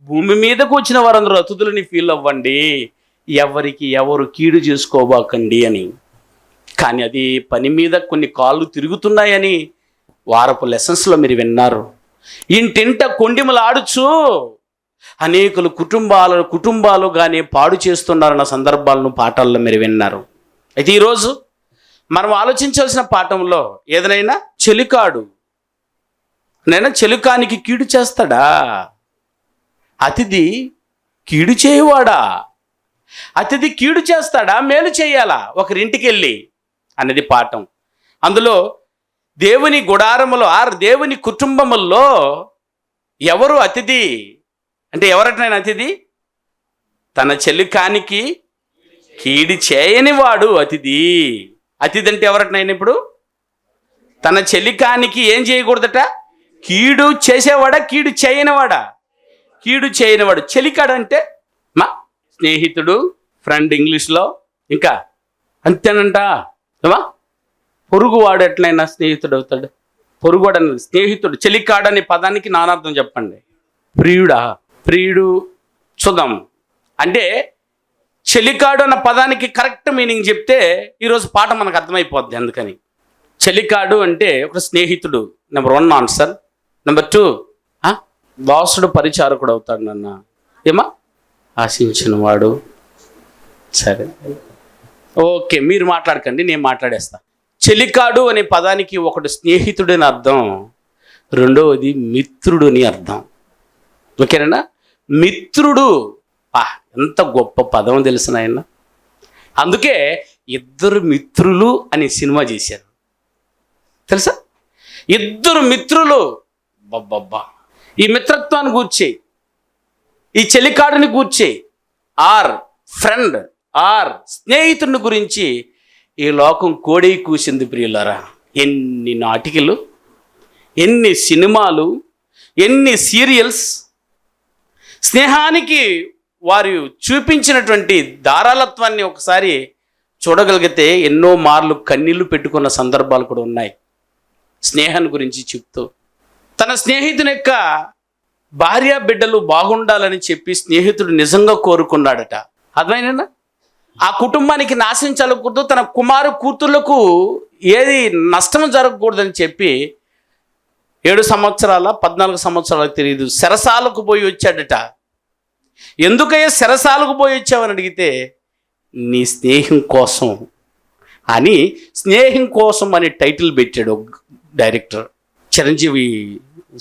భూమి మీదకు వచ్చిన వారందరూ అతిథులని ఫీల్ అవ్వండి, ఎవరికి ఎవరు కీడు చేసుకోబాకండి అని. కానీ అది పని మీద కొన్ని కాళ్ళు తిరుగుతున్నాయని వారపు లెసన్స్లో మీరు విన్నారు. ఇంటింట కొండిమలు ఆడుచు అనేకులు కుటుంబాలు కానీ పాడు చేస్తున్నారన్న సందర్భాలను పాఠాల్లో మీరు విన్నారు. అయితే ఈరోజు మనం ఆలోచించాల్సిన పాఠంలో ఏదైనా చెలికాడు చెలికానికి కీడు చేస్తాడా? అతిథి కీడు చేయవాడా? అతిథి కీడు చేస్తాడా, మేలు చేయాలా ఒకరింటికి వెళ్ళి అన్నది పాఠం. అందులో దేవుని గుడారములో దేవుని కుటుంబముల్లో ఎవరు అతిథి అంటే ఎవరటైనా అతిథి? తన చెలికానికి కీడు చేయని వాడు అతిథి. అతిథి అంటే ఎవరటనైనా ఇప్పుడు తన చెలికానికి ఏం చేయకూడదట? కీడు చేసేవాడా, కీడు చేయనివాడా? కీడు చేయనివాడు. చెలికాడు అంటే మా స్నేహితుడు, ఫ్రెండ్ ఇంగ్లీష్లో. ఇంకా అంతేనంట ఏమా పొరుగువాడు ఎట్లయినా స్నేహితుడు అవుతాడు. పొరుగువాడు అనేది స్నేహితుడు. చెలికాడు అనే పదానికి నానార్థం చెప్పండి. ప్రియుడు చూద్దాం. అంటే చెలికాడు అన్న పదానికి కరెక్ట్ మీనింగ్ చెప్తే ఈరోజు పాఠం మనకు అర్థమైపోద్ది. అందుకని చెలికాడు అంటే ఒక స్నేహితుడు, నెంబర్ 1 ఆన్సర్. నెంబర్ 2 దాసుడు పరిచారకుడు అవుతాడు నాన్న. ఏమా ఆశించిన వాడు. సరే ఓకే, మీరు మాట్లాడకండి, నేను మాట్లాడేస్తా. చెలికాడు అనే పదానికి ఒకటి స్నేహితుడు అని అర్థం, రెండవది మిత్రుడు అని అర్థం. ఓకేనా? మిత్రుడు ఎంత గొప్ప పదం తెలిసిన ఆయన. అందుకే 2 మిత్రులు అనే సినిమా చేశారు తెలుసా? 2 మిత్రులు. బబ్బబ్బా, ఈ మిత్రత్వాన్ని గూర్చి, ఈ చెలికాడుని గూర్చి, ఫ్రెండ్ స్నేహితుడిని గురించి ఈ లోకం కోడి కూసింది ప్రియులారా. ఎన్ని నాటికలు, ఎన్ని సినిమాలు, ఎన్ని సీరియల్స్. స్నేహానికి వారు చూపించినటువంటి ధారాళత్వాన్ని ఒకసారి చూడగలిగితే ఎన్నో మార్లు కన్నీళ్లు పెట్టుకున్న సందర్భాలు కూడా ఉన్నాయి. స్నేహాన్ని గురించి చెప్తూ తన స్నేహితుని యొక్క భార్య బిడ్డలు బాగుండాలని చెప్పి స్నేహితుడు నిజంగా కోరుకున్నాడట. అర్థమైనా? ఆ కుటుంబానికి నాశనం జరగకూడదు, తన కూతుర్లకు ఏది నష్టం జరగకూడదని చెప్పి 7 సంవత్సరాల 14 సంవత్సరాలకు తెలియదు చెరసాలకు పోయి వచ్చాడట. ఎందుకయ్యా చెరసాలకు పోయి వచ్చావని అడిగితే, నీ స్నేహం కోసం అని, స్నేహం కోసం అని టైటిల్ పెట్టాడు డైరెక్టర్ చిరంజీవి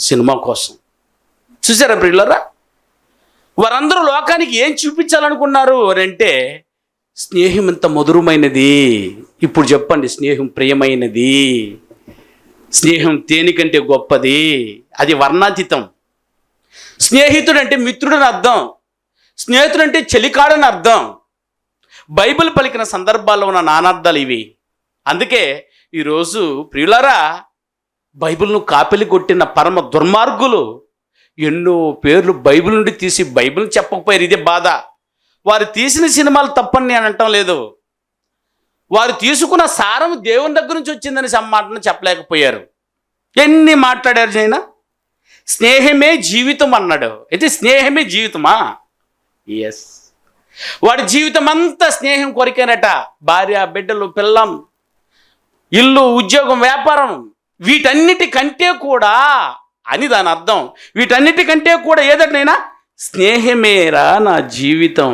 సినిమా కోసం. చూసారా ప్రియులారా? వారందరూ లోకానికి ఏం చూపించాలనుకున్నారు అని అంటే, స్నేహం ఎంత మధురమైనది. ఇప్పుడు చెప్పండి, స్నేహం ప్రియమైనది, స్నేహం తేనికంటే గొప్పది, అది వర్ణాతీతం. స్నేహితుడు అంటే మిత్రుడని అర్థం, స్నేహితుడు అంటే చెలికాడని అర్థం. బైబిల్ పలికిన సందర్భాల్లో ఉన్న నానార్థాలు ఇవి. అందుకే ఈరోజు ప్రియులారా, బైబిల్ను కాపీలు కొట్టిన పరమ దుర్మార్గులు ఎన్నో పేర్లు బైబిల్ నుండి తీసి బైబిల్ చెప్పకపోయారు. ఇదే బాధ. వారు తీసిన సినిమాలు తప్పని నేను అనటం లేదు, వారు తీసుకున్న సారం దేవుని దగ్గర నుంచి వచ్చిందని మాటను చెప్పలేకపోయారు. ఎన్ని మాట్లాడారు జైనా? స్నేహమే జీవితం అన్నాడు. అయితే స్నేహమే జీవితమా? ఎస్. వాడి జీవితం అంతా స్నేహం కొరికేనట. భార్య బిడ్డలు, పిల్లం, ఇల్లు, ఉద్యోగం, వ్యాపారం, వీటన్నిటికంటే కూడా అని దాని అర్థం. వీటన్నిటికంటే కూడా ఏదైనా స్నేహమేరా నా జీవితం,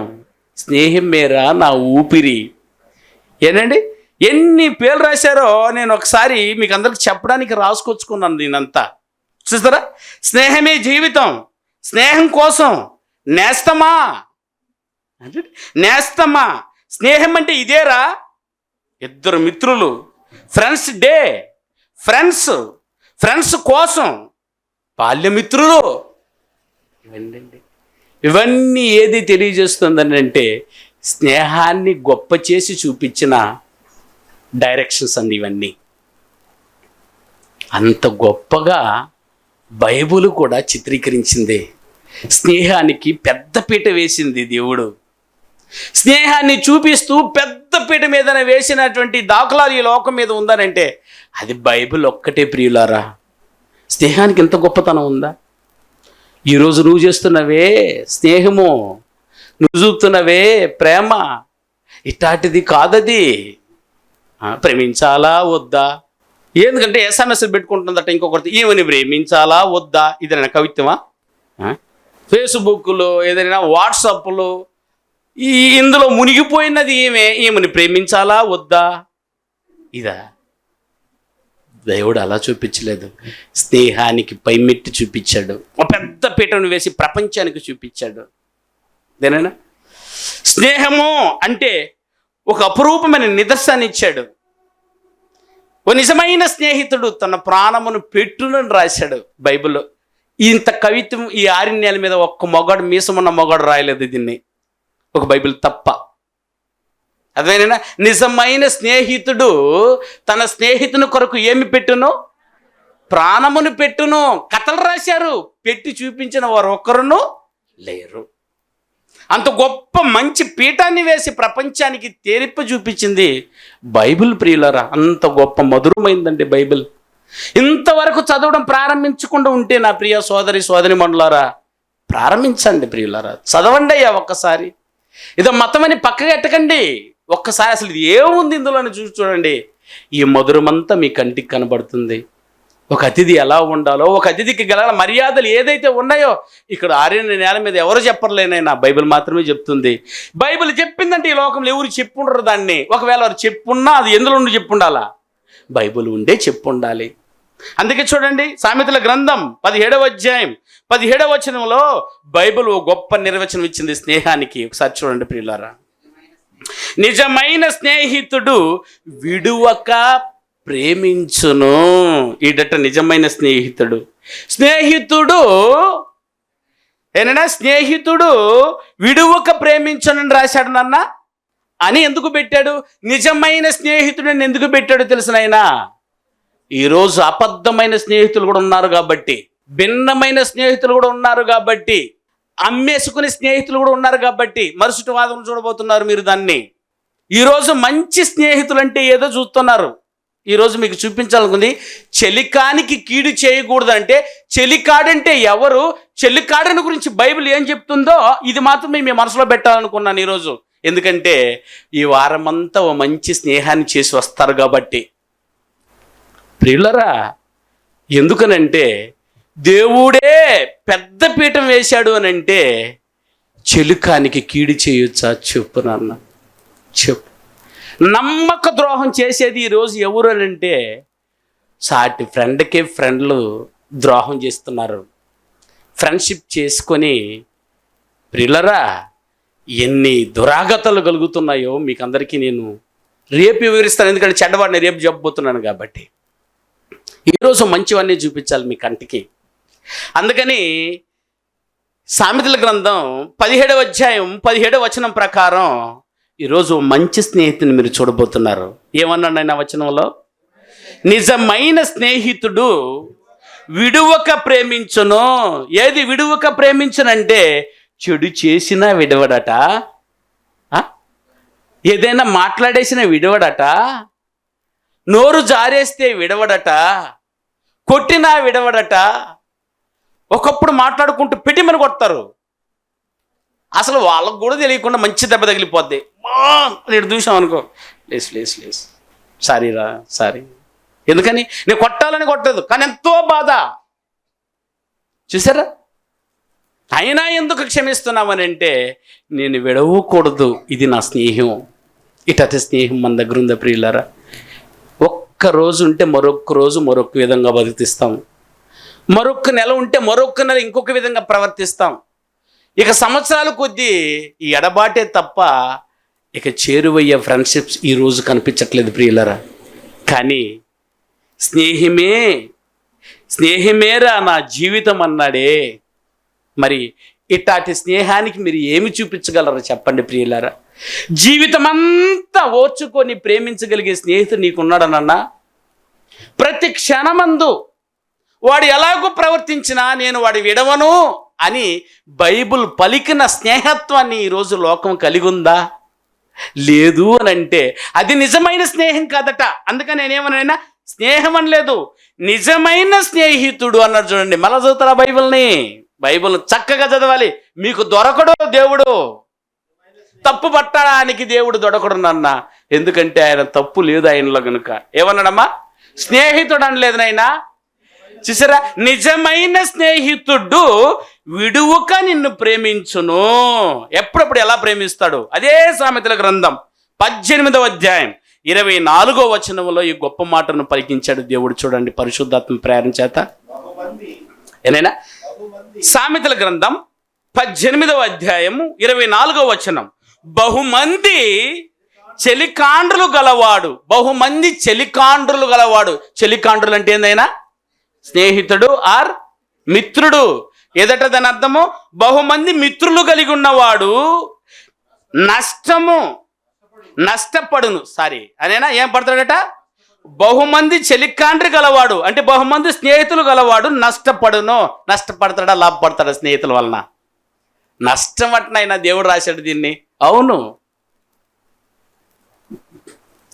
స్నేహమేరా నా ఊపిరి. ఏనండి ఎన్ని పేర్లు రాశారో నేను ఒకసారి మీకు అందరికి చెప్పడానికి రాసుకొచ్చుకున్నాను. నేనంతా చూస్తారా? స్నేహమే జీవితం, స్నేహం కోసం నేస్తమా, నేస్తమా. స్నేహం అంటే ఇదేరా. 2 మిత్రులు, ఫ్రెండ్స్ డే, ఫ్రెండ్స్ కోసం, బాల్యమిత్రులు. ఇవన్నీ ఏది తెలియజేస్తుందని అంటే, స్నేహాన్ని గొప్ప చేసి చూపించిన డైరెక్షన్స్ అండి ఇవన్నీ. అంత గొప్పగా బైబిల్ కూడా చిత్రీకరించింది. స్నేహానికి పెద్దపీట వేసింది దేవుడు. స్నేహాన్ని చూపిస్తూ పెద్దపీట మీద వేసినటువంటి దాఖలాలు ఈ లోకం మీద ఉందనంటే అది బైబిల్ ఒక్కటే ప్రియులారా. స్నేహానికి ఎంత గొప్పతనం ఉందా? ఈరోజు నువ్వు చేస్తున్నవే స్నేహము, నువ్వు చూపుతున్నవే ప్రేమ, ఇట్లాంటిది కాదది. ప్రేమించాలా వద్దా? ఎందుకంటే ఎస్ఎంఎస్లు పెట్టుకుంటుందట ఇంకొకటి, ఈమెని ప్రేమించాలా వద్దా? ఇదేనా కవిత్వమా? ఫేస్బుక్లో ఏదైనా వాట్సాప్లో ఇందులో మునిగిపోయినది ఈమెని ప్రేమించాలా వద్దా? ఇదా? దేవుడు అలా చూపించలేదు. స్నేహానికి పైమెట్టి చూపించాడు. ఒక పెద్ద పీటను వేసి ప్రపంచానికి చూపించాడు. దేనైనా స్నేహము అంటే ఒక అపురూపమైన నిదర్శనాన్ని ఇచ్చాడు. ఓ నిజమైన స్నేహితుడు తన ప్రాణమును పెట్టునని రాశాడు బైబిల్లో. ఇంత కవిత్వం ఈ ఆరణ్యాల మీద ఒక్క మొగాడు, మీసమున్న మొగాడు రాయలేదు దీన్ని, ఒక బైబిల్ తప్ప. అదేనా నిజమైన స్నేహితుడు తన స్నేహితుని కొరకు ఏమి పెట్టును? ప్రాణమును పెట్టును. కథలు రాశారు, పెట్టి చూపించిన వారు ఒక్కరును లేరు. అంత గొప్ప మంచి పీఠాన్ని వేసి ప్రపంచానికి తేరిప్ప చూపించింది బైబిల్. ప్రియులారా, అంత గొప్ప మధురమైందండి బైబిల్. ఇంతవరకు చదవడం ప్రారంభించకుండా ఉంటే నా ప్రియ సోదరి మండలారా, ప్రారంభించండి ప్రియులారా, చదవండి అయ్యా ఒక్కసారి. ఇదో మతమని పక్కగా ఎట్టకండి, ఒక్కసారి అసలు ఇది ఏముంది ఇందులో అని చూసి చూడండి. ఈ మధురమంతా మీ కంటికి కనబడుతుంది. ఒక అతిథి ఎలా ఉండాలో, ఒక అతిథికి గల మర్యాదలు ఏదైతే ఉన్నాయో ఇక్కడ ఆర్యన నేల మీద ఎవరు చెప్పలేనైనా బైబిల్ మాత్రమే చెప్తుంది. బైబిల్ చెప్పిందంటే ఈ లోకంలో ఎవరు చెప్పుండరు దాన్ని. ఒకవేళ వారు చెప్పున్నా అది ఎందులో ఉండి చెప్పుండాలా? బైబిల్ ఉండే చెప్పుండాలి. అందుకే చూడండి, సామెతల గ్రంథం 17వ అధ్యాయం 17వ వచనంలో బైబిల్ ఓ గొప్ప నిర్వచనం ఇచ్చింది స్నేహానికి. ఒకసారి చూడండి ప్రియులారా. నిజమైన స్నేహితుడు విడువక ప్రేమించును. ఈడట నిజమైన స్నేహితుడు. స్నేహితుడు విడువక ప్రేమించునని రాశాడు నాన్న అని ఎందుకు పెట్టాడు? నిజమైన స్నేహితుడిని ఎందుకు పెట్టాడు తెలుసునైనా? ఈరోజు అబద్ధమైన స్నేహితులు కూడా ఉన్నారు కాబట్టి, భిన్నమైన స్నేహితులు కూడా ఉన్నారు కాబట్టి, అమ్మేసుకునే స్నేహితులు కూడా ఉన్నారు కాబట్టి మరుసటి వాదం చూడబోతున్నారు మీరు దాన్ని. ఈరోజు మంచి స్నేహితులు అంటే ఏదో చూస్తున్నారు. ఈరోజు మీకు చూపించాలనుకుంది, చెలికానికి కీడు చేయకూడదంటే చెలికాడంటే ఎవరు, చెలికాడని గురించి బైబిల్ ఏం చెప్తుందో ఇది మాత్రమే మీ మనసులో పెట్టాలనుకున్నాను ఈరోజు. ఎందుకంటే ఈ వారమంతా ఓ మంచి స్నేహాన్ని చేసి వస్తారు కాబట్టి. ప్రియులరా, ఎందుకనంటే దేవుడే పెద్ద పీఠం వేశాడు అని అంటే చెలుకానికి కీడు చేయొచ్చా? చెప్పు నాన్న, చెప్పు. నమ్మక ద్రోహం చేసేది ఈరోజు ఎవరు అని అంటే సాటి ఫ్రెండ్కే ఫ్రెండ్లు ద్రోహం చేస్తున్నారు. ఫ్రెండ్షిప్ చేసుకొని ప్రియులరా ఎన్ని దురాగతాలు కలుగుతున్నాయో మీకు అందరికీ నేను రేపు వివరిస్తాను. ఎందుకంటే చెడ్డవాడిని రేపు చెప్పబోతున్నాను కాబట్టి ఈరోజు మంచివన్నీ చూపించాలి మీ కంటికి. అందుకని సామెతల గ్రంథం 17వ అధ్యాయం 17వ వచనం ప్రకారం ఈరోజు మంచి స్నేహితుని మీరు చూడబోతున్నారు. ఏమన్నాడు ఆయన వచనంలో? నిజమైన స్నేహితుడు విడువక ప్రేమించును. ఏది విడువక ప్రేమించునంటే చెడు చేసినా విడవడట, ఏదైనా మాట్లాడేసినా విడవడట, నోరు జారేస్తే విడవడట, కొట్టినా విడవడట. ఒకప్పుడు మాట్లాడుకుంటూ పెట్టిమని కొడతారు, అసలు వాళ్ళకు కూడా తెలియకుండా మంచి దెబ్బ తగిలిపోద్ది. నేను చూసాం అనుకో, లేస్ సారీరా సారీ. ఎందుకని? నేను కొట్టాలని కొట్టదు, కానీ ఎంతో బాధ. చూసారా? అయినా ఎందుకు క్షమిస్తున్నామని అంటే నేను విడవకూడదు, ఇది నా స్నేహం. ఇటటి స్నేహం మన దగ్గర ఉందా ప్రియులారా? ఒక్క రోజు ఉంటే మరొక్క రోజు మరొక విధంగా బతికిస్తాం, మరొక నెల ఉంటే మరొక నెల ఇంకొక విధంగా ప్రవర్తిస్తాం. ఇక సంవత్సరాల కొద్దీ ఈ ఎడబాటే తప్ప ఇక చేరువయ్యే ఫ్రెండ్షిప్స్ ఈరోజు కనిపించట్లేదు ప్రియులరా. కానీ స్నేహమేరా నా జీవితం అన్నాడే. మరి ఇట్లాంటి స్నేహానికి మీరు ఏమి చూపించగలరో చెప్పండి ప్రియులారా. జీవితం అంతా ఓర్చుకొని ప్రేమించగలిగే స్నేహితుడు నీకున్నాడనన్నా, ప్రతి క్షణమందు వాడు ఎలాగో ప్రవర్తించినా నేను వాడి విడవను అని బైబిల్ పలికిన స్నేహత్వాన్ని ఈరోజు లోకం కలిగి ఉందా? లేదు అని అంటే అది నిజమైన స్నేహం కాదట. అందుకని నేనేమనైనా స్నేహం అనలేదు, నిజమైన స్నేహితుడు అన్నాడు. చూడండి, మళ్ళా చదువుతారా బైబిల్ని? బైబిల్ చక్కగా చదవాలి. మీకు దొరకడు దేవుడు, తప్పు పట్టడానికి దేవుడు దొరకడు నాన్న. ఎందుకంటే ఆయన తప్పు లేదు ఆయనలో గనుక. ఏమన్నాడమ్మా? స్నేహితుడు అనలేదు నాయనా. చూసారా, నిజమైన స్నేహితుడు విడువక నిన్ను ప్రేమించును. ఎప్పుడప్పుడు ఎలా ప్రేమిస్తాడు? అదే సామెతల గ్రంథం 18వ అధ్యాయం 24వ వచనంలో ఈ గొప్ప మాటను పలికించాడు దేవుడు. చూడండి, పరిశుద్ధాత్మ ప్రేరణ చేత. ఏనైనా సామెతల గ్రంథం 18వ అధ్యాయం 24వ వచనం. బహుమంది చెలికాండ్రులు గలవాడు. బహుమంది చెలికాండ్రులు గలవాడు. చెలికాండ్రులు అంటే ఏందైనా? స్నేహితుడు ఆర్ మిత్రుడు. ఎదట దాని అర్థము బహుమంది మిత్రులు కలిగి ఉన్నవాడు నష్టపడును. అనేనా ఏం పడతాడట? బహుమంది చెలికాండ్రి గలవాడు అంటే బహుమంది స్నేహితులు గలవాడు నష్టపడును. నష్టపడతాడా, లాభపడతాడా స్నేహితుల వలన? నష్టం అట్నైనా దేవుడు రాశాడు దీన్ని. అవును,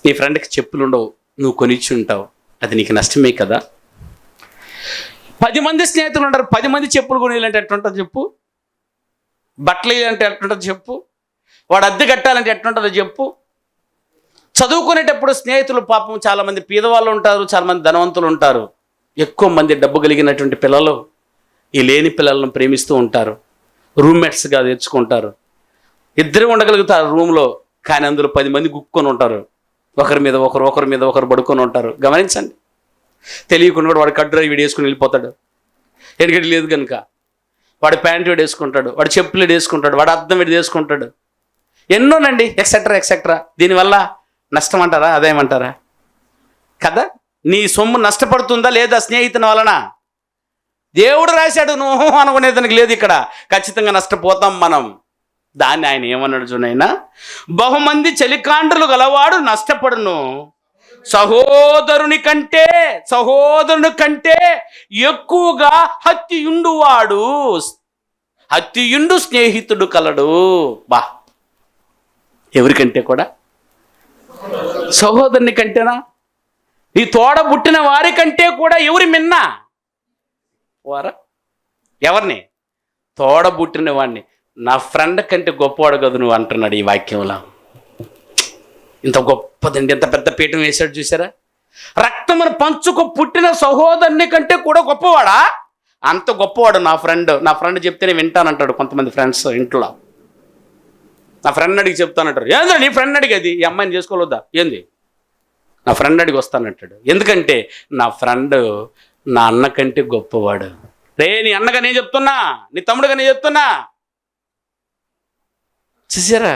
నీ ఫ్రెండ్కి చెప్పులు ఉండవు, నువ్వు కొనిచ్చి ఉంటావు, అది నీకు నష్టమే కదా. 10 మంది స్నేహితులు ఉంటారు, 10 మంది చెప్పులు కొనేయాలంటే ఎట్లుంటుంది చెప్పు? బట్టలు వేయాలంటే ఎట్లుంటుంది చెప్పు? వాడు అద్దె కట్టాలంటే ఎట్లుంటుందో చెప్పు? చదువుకునేటప్పుడు స్నేహితులు పాపం చాలామంది పేదవాళ్ళు ఉంటారు, చాలామంది ధనవంతులు ఉంటారు. ఎక్కువ మంది డబ్బు కలిగినటువంటి పిల్లలు ఈ లేని పిల్లలను ప్రేమిస్తూ ఉంటారు, రూమ్మేట్స్గా తెచ్చుకుంటారు. ఇద్దరు ఉండగలుగుతారు రూమ్లో, కానీ అందులో 10 మంది గుక్కొని ఉంటారు. ఒకరి మీద ఒకరు పడుకొని ఉంటారు. గమనించండి. తెలియకుండా కూడా వాడు కడ్డర వీడు వేసుకుని వెళ్ళిపోతాడు. ఎందుకంటే లేదు కనుక. వాడు ప్యాంట్ వీడు వేసుకుంటాడు, వాడు చెప్పులు వేసుకుంటాడు, వాడు అద్దం వీడు వేసుకుంటాడు. ఎన్నోనండి, ఎక్సెట్రా. దీనివల్ల నష్టం అంటారా, అదేమంటారా? కదా, నీ సొమ్ము నష్టపడుతుందా లేదా స్నేహితుని వలన? దేవుడు రాశాడు, నువ్వు అనుకునేదానికి లేదు ఇక్కడ. ఖచ్చితంగా నష్టపోతాం మనం. దాన్ని ఆయన ఏమన్నాడు చూడైనా? బహుమంది చెలికాండ్రులు గలవాడు నష్టపడును. సహోదరుని కంటే ఎక్కువగా హత్తియుండు స్నేహితుడు కలడు. బా, ఎవరికంటే కూడా? సహోదరుని కంటేనా? నీ తోడ పుట్టిన వారి కంటే కూడా ఎవరి మిన్నా? ఎవరిని? తోడ పుట్టిన వాడిని. నా ఫ్రెండ్ కంటే గొప్పవాడు కదా నువ్వు అంటున్నాడు ఈ వాక్యంలో. ఇంత గొప్పదండి, ఎంత పెద్ద పీఠం వేశాడు చూసారా? రక్తమును పంచుకు పుట్టిన సహోదరుని కంటే కూడా గొప్పవాడా? అంత గొప్పవాడు నా ఫ్రెండ్ చెప్తేనే వింటానంటాడు. కొంతమంది ఫ్రెండ్స్ ఇంట్లో నా ఫ్రెండ్ అడిగి చెప్తానంటారు. ఏంద్రా నీ ఫ్రెండ్ అడిగేది? ఈ అమ్మాయిని చేసుకోవద్దా ఏంది? నా ఫ్రెండ్ అడిగి వస్తానంటాడు. ఎందుకంటే నా ఫ్రెండ్ నా అన్న కంటే గొప్పవాడు. నీ అన్నగా నేను చెప్తున్నా, నీ తమ్ముడుగా నేను చెప్తున్నా. చూసారా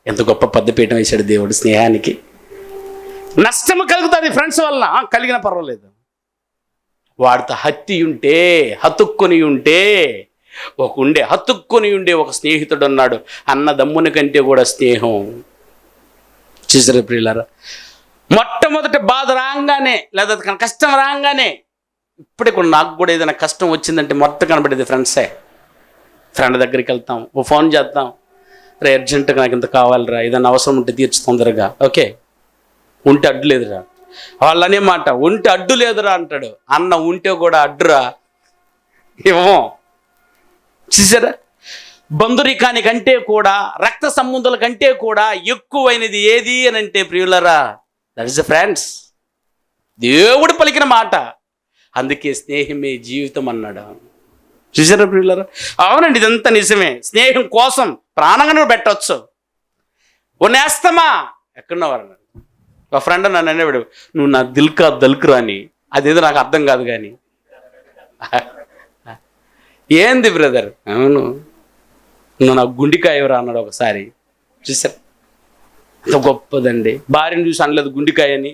ఎంత గొప్ప పద్ధపీఠం వేశాడు దేవుడు స్నేహానికి. నష్టము కలుగుతుంది ఫ్రెండ్స్ వలన, కలిగిన పర్వాలేదు. వాడితో హత్తుక్కొని ఉండే ఒక స్నేహితుడు ఉన్నాడు. అన్నదమ్ముని కంటే కూడా స్నేహం. చూసారా ప్రియులారా? మొట్టమొదటి బాధ రాగానే లేదా కష్టం రాగానే, ఇప్పుడే కూడా నాకు కూడా ఏదైనా కష్టం వచ్చిందంటే మొత్తం కనబడేది ఫ్రెండ్సే. ఫ్రెండ్ దగ్గరికి వెళ్తాం, ఓ ఫోన్ చేద్దాం, రే అర్జెంటుగా నాకు ఇంత కావాలిరా, ఏదైనా అవసరం ఉంటే తీర్చు తొందరగా. ఓకే, ఉంటే అడ్డు లేదురా. వాళ్ళనే మాట, ఉంటే అడ్డు లేదురా అంటాడు. అన్న ఉంటే కూడా అడ్డురా ఏమో. చూసారా? బంధురికాని కంటే కూడా, రక్త సంబంధుల కంటే కూడా ఎక్కువైనది ఏది అని అంటే ప్రియులరా, దట్ ఇస్ ద ఫ్రెండ్స్. దేవుడు పలికిన మాట. అందుకే స్నేహమే జీవితం అన్నాడు. చూసారా ప్రియులరా? అవునండి, ఇదంతా నిజమే. స్నేహం కోసం ప్రాణంగా నువ్వు పెట్టవచ్చు. ఓ నేస్తమా ఎక్కడున్నవారు? ఒక ఫ్రెండ్ నన్ను అనేవాడు, నువ్వు నా దల్కురా అని. అదేదో నాకు అర్థం కాదు కానీ. ఏంది బ్రదర్? అవును, నువ్వు నాకు గుండికాయవరా అన్నాడు ఒకసారి. చూసారు అంత గొప్పదండి. భార్యను చూసి అనలేదు గుండికాయ అని,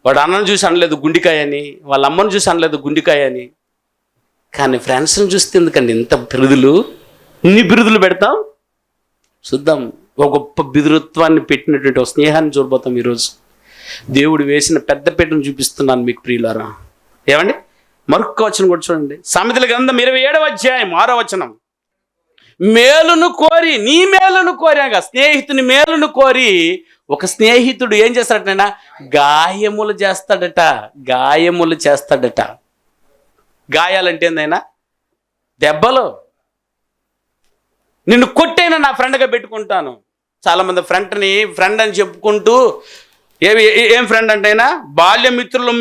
వాడు అన్నను చూసి అనలేదు గుండికాయ అని, వాళ్ళ అమ్మను చూసి అనలేదు గుండికాయ అని. కానీ ఫ్రెండ్స్ని చూస్తే ఎందుకండి ఇంత బిరుదులు? ఇన్ని బిరుదులు పెడతాం. చూద్దాం, ఒక గొప్ప బిరుదుత్వాన్ని పెట్టినటువంటి ఒక స్నేహాన్ని చూడబోతాం ఈరోజు. దేవుడు వేసిన పెద్ద పీటను చూపిస్తున్నాను మీకు ప్రియులారా. ఏమండి? మరొక వచనం కూడా చూడండి. సామెతల గ్రంథం 27వ అధ్యాయం 6వ వచనం. మేలును కోరి, నీ మేలును కోరాగా, స్నేహితుని మేలును కోరి ఒక స్నేహితుడు ఏం చేస్తాడట? గాయములు చేస్తాడట. గాయాలంటే ఏందైనా? దెబ్బలు. నిన్ను కొట్టైనా నా ఫ్రెండ్గా పెట్టుకుంటాను. చాలామంది ఫ్రెండ్ అని చెప్పుకుంటూ ఏం ఫ్రెండ్ అంటేనా బాల్య మిత్రులు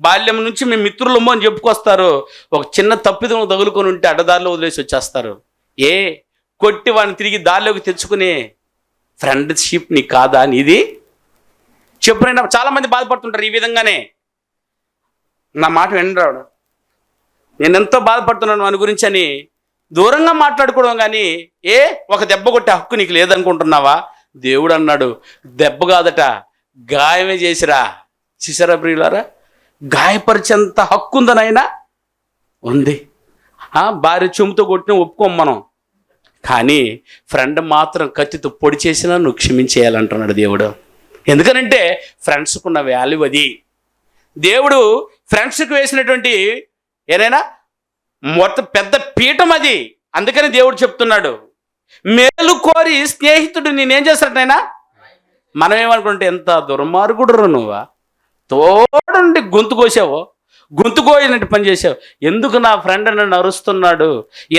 బాల్యం నుంచి మేము మిత్రులము అని చెప్పుకొస్తారు. ఒక చిన్న తప్పిదం తగులుకొని ఉంటే అడ్డదారిలో వదిలేసి వచ్చేస్తారు. కొట్టి వాడిని తిరిగి దారిలోకి తెచ్చుకునే ఫ్రెండ్షిప్ నీ కాదా నీది? చెప్పునైనా చాలామంది బాధపడుతుంటారు ఈ విధంగానే. నా మాట వినరాడు, నేను ఎంతో బాధపడుతున్నాను వాని గురించి అని దూరంగా మాట్లాడుకోవడం. కానీ ఒక దెబ్బ కొట్టే హక్కు నీకు లేదనుకుంటున్నావా? దేవుడు అన్నాడు, దెబ్బ కాదట గాయమే చేసిరా. చూసారా ప్రియులారా, గాయపరిచేంత హక్కు ఉందనైనా ఉంది. భార్య చెంపుతో కొట్టిన ఒప్పుకోం మనం, కానీ ఫ్రెండ్ మాత్రం కత్తితో పొడి చేసినా నువ్వు క్షమించేయాలంటున్నాడు దేవుడు. ఎందుకనంటే ఫ్రెండ్స్కున్న వాల్యూ అది. దేవుడు ఫ్రెండ్స్కి వేసినటువంటి ఏదైనా మొత్తం పెద్ద పీఠం అది. అందుకని దేవుడు చెప్తున్నాడు, మేలు కోరి స్నేహితుడు నేనేం చేస్తాడనైనా. మనం ఏమనుకుంటే ఎంత దుర్మార్గుడు నువ్వా, తోడుండి గొంతు కోసావో, గొంతు కోయినట్టు పని చేసావు, ఎందుకు నా ఫ్రెండ్ నన్ను అరుస్తున్నాడు,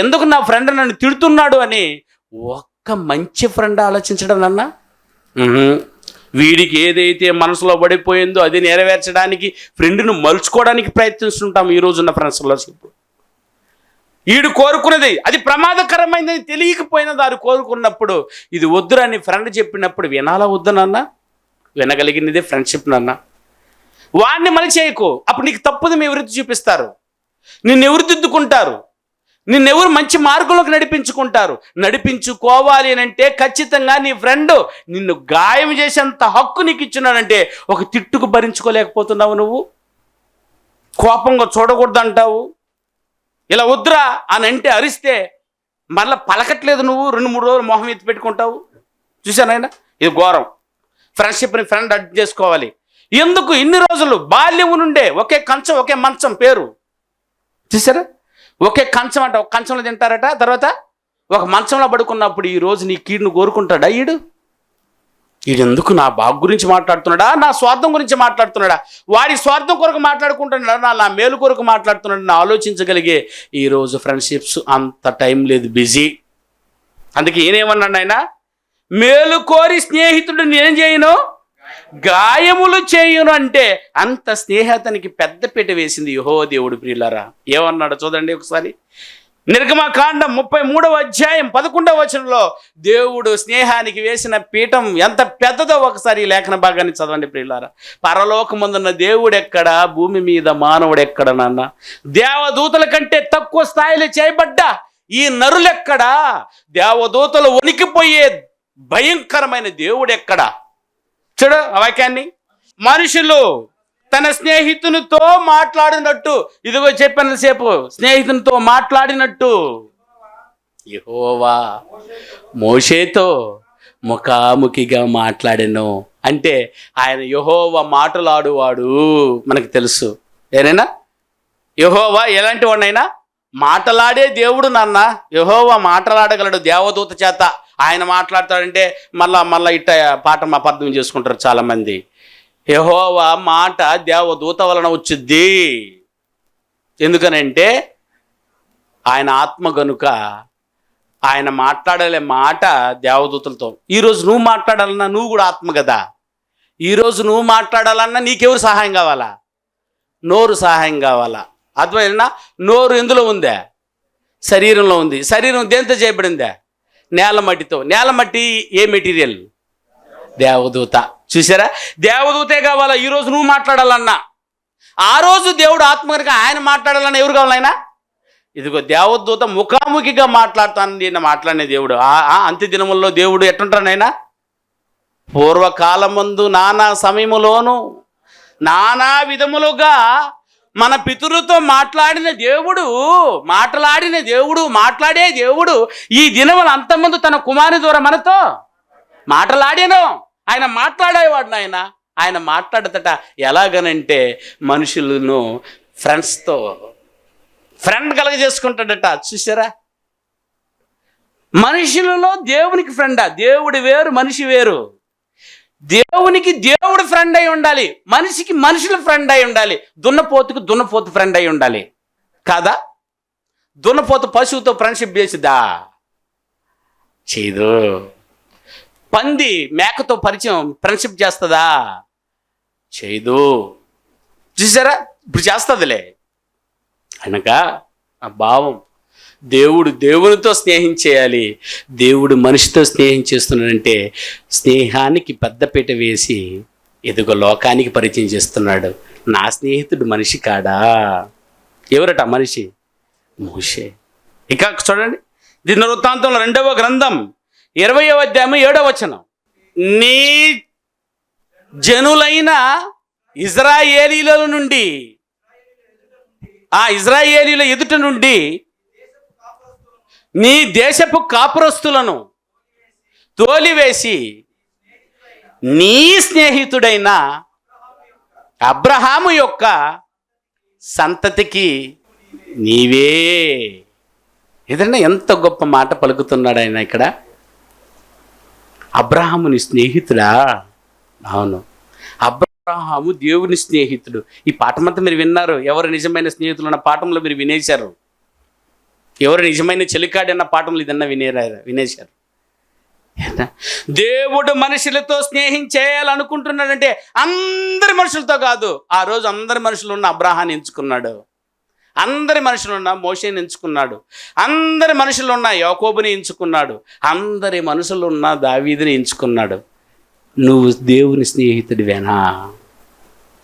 ఎందుకు నా ఫ్రెండ్ నన్ను తిడుతున్నాడు అని ఒక్క మంచి ఫ్రెండ్ ఆలోచించడం అన్నా. వీడికి ఏదైతే మనసులో పడిపోయిందో అది నెరవేర్చడానికి ఫ్రెండ్ను మలుచుకోవడానికి ప్రయత్నిస్తుంటాం ఈ రోజున్న ఫ్రెండ్స్లో. వీడు కోరుకున్నది అది ప్రమాదకరమైనది తెలియకపోయినా దాన్ని కోరుకున్నప్పుడు ఇది వద్దురని ఫ్రెండ్ చెప్పినప్పుడు వినాలా వద్దునన్నా? వినగలిగినదే ఫ్రెండ్షిప్ నాన్న. వాడిని మళ్ళీ చేయకు, అప్పుడు నీకు తప్పుది మీ వృత్తి చూపిస్తారు, నిన్నెవరు దిద్దుకుంటారు, నిన్నెవరు మంచి మార్గంలోకి నడిపించుకోవాలి అని అంటే ఖచ్చితంగా నీ ఫ్రెండ్ నిన్ను గాయం చేసేంత హక్కు నీకు ఇచ్చినాడంటే ఒక తిట్టుకు భరించుకోలేకపోతున్నావు, నువ్వు కోపంగా చూడకూడదు అంటావు, ఇలా వద్దురా అని అంటే అరిస్తే మళ్ళీ పలకట్లేదు, నువ్వు 2-3 రోజులు మొహం ఎత్తి పెట్టుకుంటావు. చూసానైనా ఇది ఘోరం. ఫ్రెండ్షిప్ని ఫ్రెండ్ అడ్జస్ట్ చేసుకోవాలి. ఎందుకు ఇన్ని రోజులు బాల్యం నుండే ఒకే కంచం ఒకే మంచం పేరు చూసారా, ఒకే కంచం అంట, ఒక కంచంలో తింటారట, తర్వాత ఒక మంచంలో పడుకున్నప్పుడు ఈరోజు నీ కీడును కోరుకుంటాడా? ఈడు ఎందుకు నా బాగు గురించి మాట్లాడుతున్నాడా, నా స్వార్థం గురించి మాట్లాడుతున్నాడా, వాడి స్వార్థం కొరకు మాట్లాడుకుంటున్నాడా, నా మేలు కొరకు మాట్లాడుతున్నాడు నా ఆలోచించగలిగే ఈరోజు ఫ్రెండ్షిప్స్ అంత టైం లేదు, బిజీ. అందుకే ఈయనేమన్నాడు ఆయన, మేలు కోరి స్నేహితుడు నేనేం చేయను, గాయములు చేయును అంటే అంత స్నేహతనికి పెద్దపీట వేసింది యెహోవా దేవుడు. ప్రియులారా ఏమన్నాడు చూడండి ఒకసారి. నిర్గమకాండం 33వ అధ్యాయం 11వ వచనంలో దేవుడు స్నేహానికి వేసిన పీఠం ఎంత పెద్దదో ఒకసారి ఈ లేఖన భాగాన్ని చదవండి ప్రియులారా. పరలోకమందున్న దేవుడెక్కడ, భూమి మీద మానవుడెక్కడ నాన్న? దేవదూతల కంటే తక్కువ స్థాయిలో చేయబడ్డ ఈ నరులెక్కడా? దేవదూతలు వణికిపోయే భయంకరమైన దేవుడెక్కడ? చూడు ఆ వాక్యాన్ని. మనుషులు తన స్నేహితునితో మాట్లాడినట్టు, ఇదిగో చెప్పిన సేపు స్నేహితునితో మాట్లాడినట్టు యెహోవా మోషేతో ముఖాముఖిగా మాట్లాడెను. అంటే ఆయన యెహోవా మాటలాడువాడు, మనకు తెలుసు. ఏనైనా యెహోవా ఎలాంటి వాడినైనా మాటలాడే దేవుడు నాన్న. యెహోవా మాట్లాడగలడు దేవదూత చేత. ఆయన మాట్లాడతాడంటే మళ్ళా ఇట్ట పాట అపార్థం చేసుకుంటారు చాలామంది. యెహోవా మాట దేవదూత వలన వచ్చుద్ది. ఎందుకనంటే ఆయన ఆత్మ గనుక ఆయన మాట్లాడలే మాట దేవదూతలతో. ఈరోజు నువ్వు మాట్లాడాలన్నా నువ్వు కూడా ఆత్మ కదా. ఈరోజు నువ్వు మాట్లాడాలన్నా నీకెవరు సహాయం కావాలా? నోరు సహాయం కావాలా? అర్థమైనా? నోరు ఎందులో ఉందా? శరీరంలో ఉంది. శరీరం దేంతో చేయబడిందా? నేల మట్టితో. నేల మట్టి ఏ మెటీరియల్? దేవదూత. చూసారా, దేవదూతే కావాలా ఈరోజు నువ్వు మాట్లాడాలన్నా. ఆ రోజు దేవుడు ఆత్మ కనుక ఆయన మాట్లాడాలన్నా ఎవరు కావాలి? ఆయన ఇదిగో దేవదూత ముఖాముఖిగా మాట్లాడుతాను మాట్లాడిన దేవుడు. అంత్య దినముల్లో దేవుడు ఎట్టుంటానైనా పూర్వకాలమందు నానా సమయములోను నానా విధములుగా మన పితరులతో మాట్లాడే దేవుడు ఈ దినములు అంతమంది తన కుమారుని ద్వారా మనతో మాట్లాడాను. ఆయన మాట్లాడేవాడు. ఆయన మాట్లాడతట ఎలాగనంటే మనుషులను ఫ్రెండ్స్తో ఫ్రెండ్ కలగజేసుకుంటాడట. చూసారా, మనుషులలో దేవునికి ఫ్రెండా? దేవుడు వేరు, మనిషి వేరు. దేవునికి దేవుడు ఫ్రెండ్ అయి ఉండాలి, మనిషికి మనుషులు ఫ్రెండ్ అయి ఉండాలి, దున్నపోతుకు దున్నపోతు ఫ్రెండ్ అయి ఉండాలి కాదా? దున్నపోత పశువుతో ఫ్రెండ్షిప్ చేసిద్దా? చేయదు. పంది మేకతో పరిచయం ఫ్రెండ్షిప్ చేస్తుందా? చేయదు. చూసారా, ఇప్పుడు చేస్తుందిలే. అనక ఆ భావం, దేవుడు దేవునితో స్నేహం చేయాలి, దేవుడు మనిషితో స్నేహం చేస్తున్నాడంటే స్నేహానికి పెద్దపీట వేసి ఎదుగో లోకానికి పరిచయం చేస్తున్నాడు. నా స్నేహితుడు మనిషి కాడా? ఎవరట మనిషి? మోషే. ఇక చూడండి, దినవృత్తాంతంలో 2వ గ్రంథం 20వ అధ్యాయం 7వ వచనం. నీ జనులైన ఇజ్రాయేలీల నుండి, ఆ ఇజ్రాయేలీల ఎదుట నుండి నీ దేశపు కాపురస్తులను తోలివేసి నీ స్నేహితుడైన అబ్రహాము యొక్క సంతతికి నీవే. ఏదన్నా ఎంత గొప్ప మాట పలుకుతున్నాడు ఆయన ఇక్కడ. అబ్రహాముని స్నేహితుడా? అవును, అబ్రహాము దేవుని స్నేహితుడు. ఈ పాఠమంతా మీరు విన్నారు. ఎవరు నిజమైన స్నేహితులు అన్న పాఠంలో మీరు వినేశారు. ఎవరు నిజమైన చెలికాడు అన్న పాఠంలో ఇదన్నా వినేశారు. దేవుడు మనుషులతో స్నేహం చేయాలనుకుంటున్నాడంటే అందరి మనుషులతో కాదు. ఆ రోజు అందరి మనుషులు ఉన్న అబ్రహాన్ని ఎంచుకున్నాడు, అందరి మనుషులు ఉన్న మోషేని ఎంచుకున్నాడు, అందరి మనుషులు ఉన్న యాకోబుని ఎంచుకున్నాడు, అందరి మనుషులు ఉన్న దావీదుని ఎంచుకున్నాడు. నువ్వు దేవుని స్నేహితుడివేనా?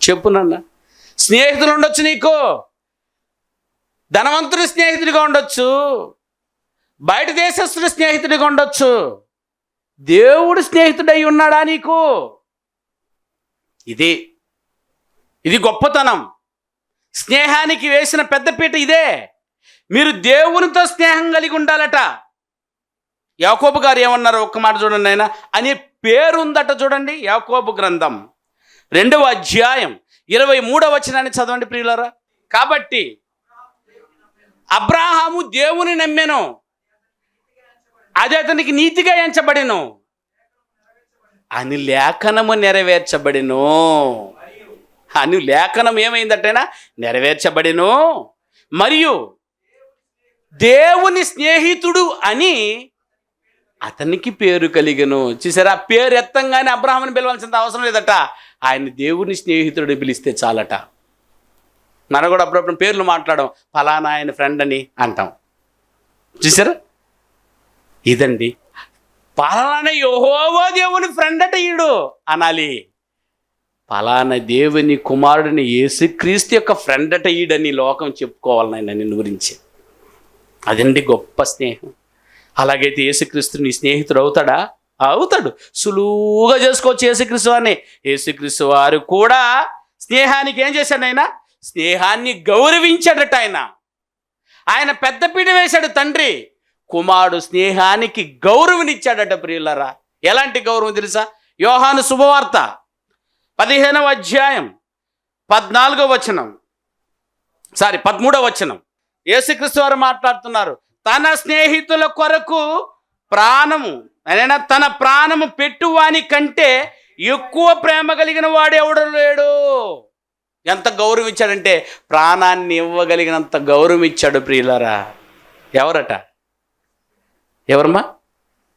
చెప్పు నాన్న. స్నేహితులు ఉండొచ్చు నీకు, ధనవంతుడి స్నేహితుడిగా ఉండొచ్చు, బయట దేశస్తుడి స్నేహితుడిగా ఉండొచ్చు. దేవుడు స్నేహితుడై ఉన్నాడా నీకు? ఇది గొప్పతనం. స్నేహానికి వేసిన పెద్దపీట ఇదే. మీరు దేవునితో స్నేహం కలిగి ఉండాలట. యాకోబు గారు ఏమన్నారు ఒక్క మాట చూడండి. ఆయన అనే పేరు ఉందట. చూడండి, యాకోబు గ్రంథం 2వ అధ్యాయం 23వ వచనాన్ని చదవండి ప్రియులారా. కాబట్టి అబ్రాహాము దేవుని నమ్మెను, అది అతనికి నీతిగా ఎంచబడెను అని లేఖనము నెరవేర్చబడెను. అని లేఖనం ఏమైందటైనా నెరవేర్చబడెను. మరియు దేవుని స్నేహితుడు అని అతనికి పేరు కలిగెను. చూసారా, పేరు ఎత్తంగానే అబ్రహాముని పిలవాల్సిన అవసరం లేదట. ఆయన దేవుని స్నేహితుడు పిలిస్తే చాలట. మనం కూడా అప్పుడప్పుడు పేర్లు మాట్లాడడం, ఫలానా ఆయన ఫ్రెండ్ అని అంటాం. చూసారా, ఇదండి పలానా యెహోవా దేవుని ఫ్రెండ్ అట ఈడు అనాలి. పలానా దేవుని కుమారుడిని యేసుక్రీస్తు యొక్క ఫ్రెండ్ అట ఈడని లోకం చెప్పుకోవాలి నాయన నిన్ను గురించి. అదండి గొప్ప స్నేహం. అలాగైతే యేసుక్రీస్తు నీ స్నేహితుడు అవుతాడా? అవుతాడు. సులువుగా చేసుకోవచ్చు యేసుక్రీస్తు వారిని. యేసుక్రీస్తు వారు కూడా స్నేహానికి ఏం చేశాడు? ఆయన స్నేహాన్ని గౌరవించాడట. ఆయన పెద్దపీట వేశాడు తండ్రి. కుమారుడు స్నేహానికి గౌరవనిచ్చాడట ప్రియులరా. ఎలాంటి గౌరవం తెలుసా? యోహాను శుభవార్త 15వ అధ్యాయం 13వ వచనం. యేసుక్రీస్తు వారు మాట్లాడుతున్నారు. తన స్నేహితుల కొరకు తన ప్రాణము పెట్టువాని కంటే ఎక్కువ ప్రేమ కలిగిన వాడు ఎవడు లేడు. ఎంత గౌరవం ఇచ్చాడంటే ప్రాణాన్ని ఇవ్వగలిగినంత గౌరవం ఇచ్చాడు ప్రియులరా. ఎవరట? ఎవరమ్మా?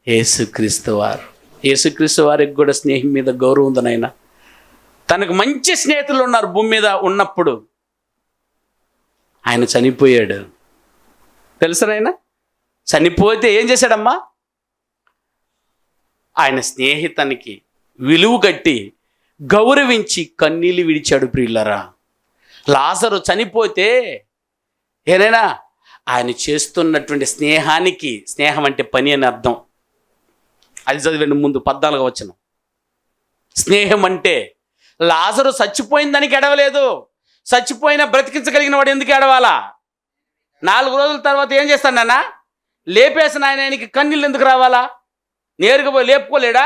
యేసుక్రీస్తు వారు. యేసుక్రీస్తు వారికి కూడా స్నేహం మీద గౌరవం ఉందనైనా. తనకు మంచి స్నేహితులు ఉన్నారు భూమి మీద ఉన్నప్పుడు. ఆయన చనిపోయాడు తెలుసునైనా. చనిపోతే ఏం చేశాడమ్మా? ఆయన స్నేహితునికి విలువ కట్టి గౌరవించి కన్నీళ్ళు విడిచాడు ప్రియులరా. లాజరు చనిపోతే ఏదైనా ఆయన చేస్తున్నటువంటి స్నేహానికి, స్నేహం అంటే పని అని అర్థం. అది చదివండి ముందు 14వ వచనం. స్నేహం అంటే లాజరు చచ్చిపోయిన దానికి ఎడవలేదు. చచ్చిపోయిన బ్రతికించగలిగిన వాడు ఎందుకు ఎడవాలా? 4 రోజుల తర్వాత ఏం చేస్తాడు నాన్న? లేపేసిన ఆయనకి కన్నీళ్ళు ఎందుకు రావాలా? నేరుగా పోయి లేపుకోలేడా?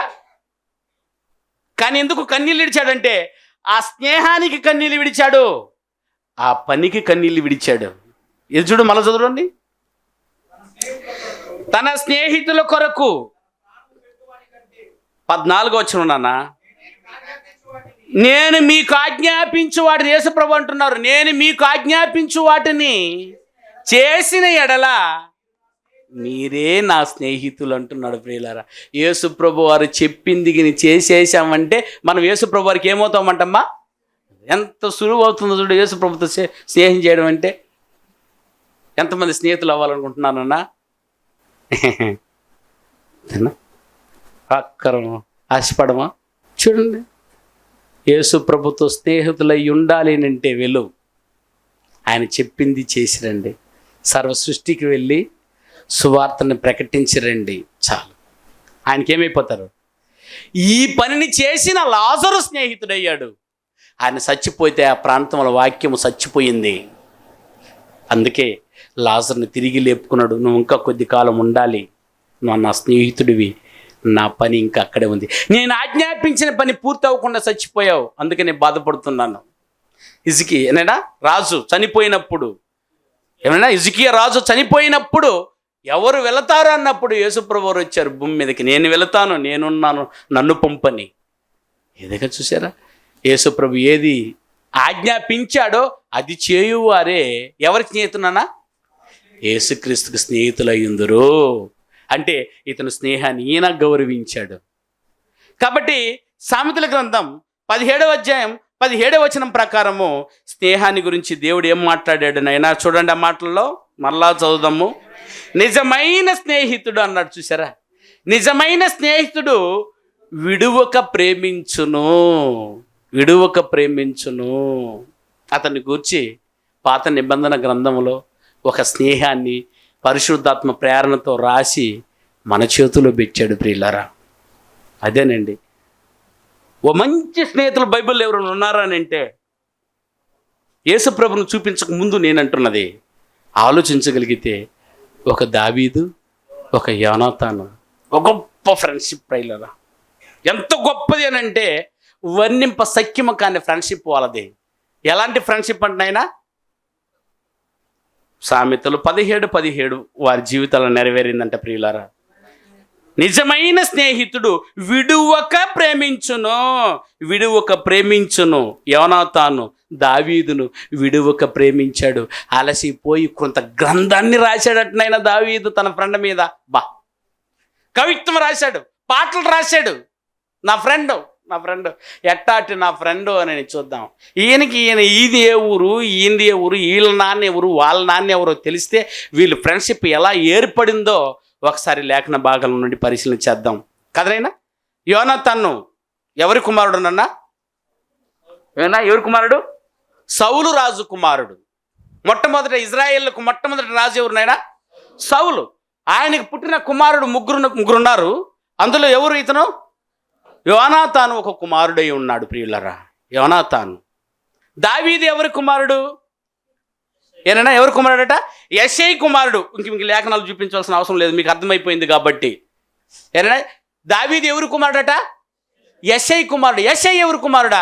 కానీ ఎందుకు కన్నీళ్ళు విడిచాడంటే ఆ స్నేహానికి కన్నీళ్ళు విడిచాడు, ఆ పనికి కన్నీళ్ళు విడిచాడు. ఇది చూడు, మళ్ళీ చదవండి. తన స్నేహితుల కొరకు 14వ వచనం నాన్న. నేను మీకు ఆజ్ఞాపించు వాటిని, యేసుప్రభు అంటున్నారు, నేను మీకు ఆజ్ఞాపించు వాటిని చేసిన ఎడల మీరే నా స్నేహితులు అంటున్నాడు ప్రియులారా. యేసుప్రభు వారు చెప్పింది చేసేసామంటే మనం యేసుప్రభు వారికి ఏమవుతామంటమ్మా? ఎంత సులువు అవుతుందో చూడు యేసుప్రభుతో స్నేహం చేయడం అంటే. ఎంతమంది స్నేహితులు అవ్వాలనుకుంటున్నానన్నా? అక్కరం ఆశపడమా? చూడండి, యేసుప్రభుతో స్నేహితులై ఉండాలి అంటే వెళ్ళు, ఆయన చెప్పింది చేసిరండి. సర్వ సృష్టికి వెళ్ళి సువార్తను ప్రకటించిరండి, చాలు. ఆయనకేమైపోతారు? ఈ పనిని చేసిన లాజరు స్నేహితుడయ్యాడు. ఆయన చచ్చిపోతే ఆ ప్రాంతంలో వాక్యము చచ్చిపోయింది. అందుకే లాజర్ని తిరిగి లేపుకున్నాడు. నువ్వు ఇంకా కొద్ది కాలం ఉండాలి, నువ్వు నా స్నేహితుడివి, నా పని ఇంకా అక్కడే ఉంది. నేను ఆజ్ఞాపించిన పని పూర్తి అవ్వకుండా చచ్చిపోయావు, అందుకే నేను బాధపడుతున్నాను. హిజ్కియా రాజు చనిపోయినప్పుడు, హిజ్కియా రాజు చనిపోయినప్పుడు ఎవరు వెళతారు అన్నప్పుడు యేసుప్రభు వారు వచ్చారు భూమి మీదకి. నేను వెళతాను, నేనున్నాను, నన్ను పంపని. ఏదైనా చూసారా? యేసుప్రభు ఏది ఆజ్ఞాపించాడో అది చేయువారే ఎవరికి స్నేహితున్నా? యేసుక్రీస్తుకు స్నేహితులయ్యుందురు. అంటే ఇతను స్నేహాన్ని ఈయన గౌరవించాడు. కాబట్టి సామెతల గ్రంథం 17వ అధ్యాయం 17వ వచనం ప్రకారము స్నేహాన్ని గురించి దేవుడు ఏం మాట్లాడాడు నైనా చూడండి. ఆ మాటల్లో మరలా చదువుదాము. నిజమైన స్నేహితుడు అన్నాడు, చూసారా? నిజమైన స్నేహితుడు విడువక ప్రేమించును, విడువక ప్రేమించును. అతన్ని గూర్చి పాత నిబంధన గ్రంథంలో ఒక స్నేహాన్ని పరిశుద్ధాత్మ ప్రేరణతో రాసి మన చేతిలో పెట్టాడు ప్రియులారా. అదేనండి, ఓ మంచి స్నేహితులు బైబిల్లో ఎవరైనా ఉన్నారా అని అంటే యేసుప్రభును చూపించక ముందు నేనంటున్నది ఆలోచించగలిగితే ఒక దావీదు, ఒక యోనాతాను, ఒక గొప్ప ఫ్రెండ్షిప్ ప్రియులారా. ఎంత గొప్పది అని అంటే వర్ణింప సఖ్యము కాని ఫ్రెండ్షిప్ వాళ్ళది. ఎలాంటి ఫ్రెండ్షిప్ అంటున్నాయినా? సామెతలు 17:17 వారి జీవితాల్లో నెరవేరిందంట ప్రియులారా. నిజమైన స్నేహితుడు విడువక ప్రేమించును, విడువక ప్రేమించును. యోనాతాను దావీదును విడువక ప్రేమించాడు. అలసిపోయి కొంత గ్రంథాన్ని రాశాడటనైనా దావీదు తన ఫ్రెండ్ మీద. కవిత్వం రాశాడు, పాటలు రాశాడు. నా ఫ్రెండ్ ఎట్టాటి నా ఫ్రెండ్ అని చూద్దాం. ఈయన ఈది ఏ ఊరు, ఈయనది ఏ ఊరు, వీళ్ళ నాన్న ఎవరు, వాళ్ళ నాన్న ఎవరో తెలిస్తే వీళ్ళు ఫ్రెండ్షిప్ ఎలా ఏర్పడిందో ఒకసారి లేఖన భాగం నుండి పరిశీలన చేద్దాం కదనైనా. యోనాతాను ఎవరి కుమారుడు నన్నా? ఎవరి కుమారుడు? సౌలు రాజు కుమారుడు. మొట్టమొదటి ఇజ్రాయేళ్లకు మొట్టమొదటి రాజు ఎవరునైనా? సౌలు. ఆయనకు పుట్టిన కుమారుడు ముగ్గురు ఉన్నారు. అందులో ఎవరు? ఇతను యోనాతాను ఒక కుమారుడై ఉన్నాడు ప్రియులరా. యోనాతాను. దావీదు ఎవరి కుమారుడు? ఎవరి కుమారుడట? యెషై కుమారుడు. ఇంక లేఖనాలు చూపించాల్సిన అవసరం లేదు, మీకు అర్థమైపోయింది కాబట్టి. దావీదు ఎవరి కుమారుడట? యెషై కుమారుడు. యెషై ఎవరి కుమారుడా?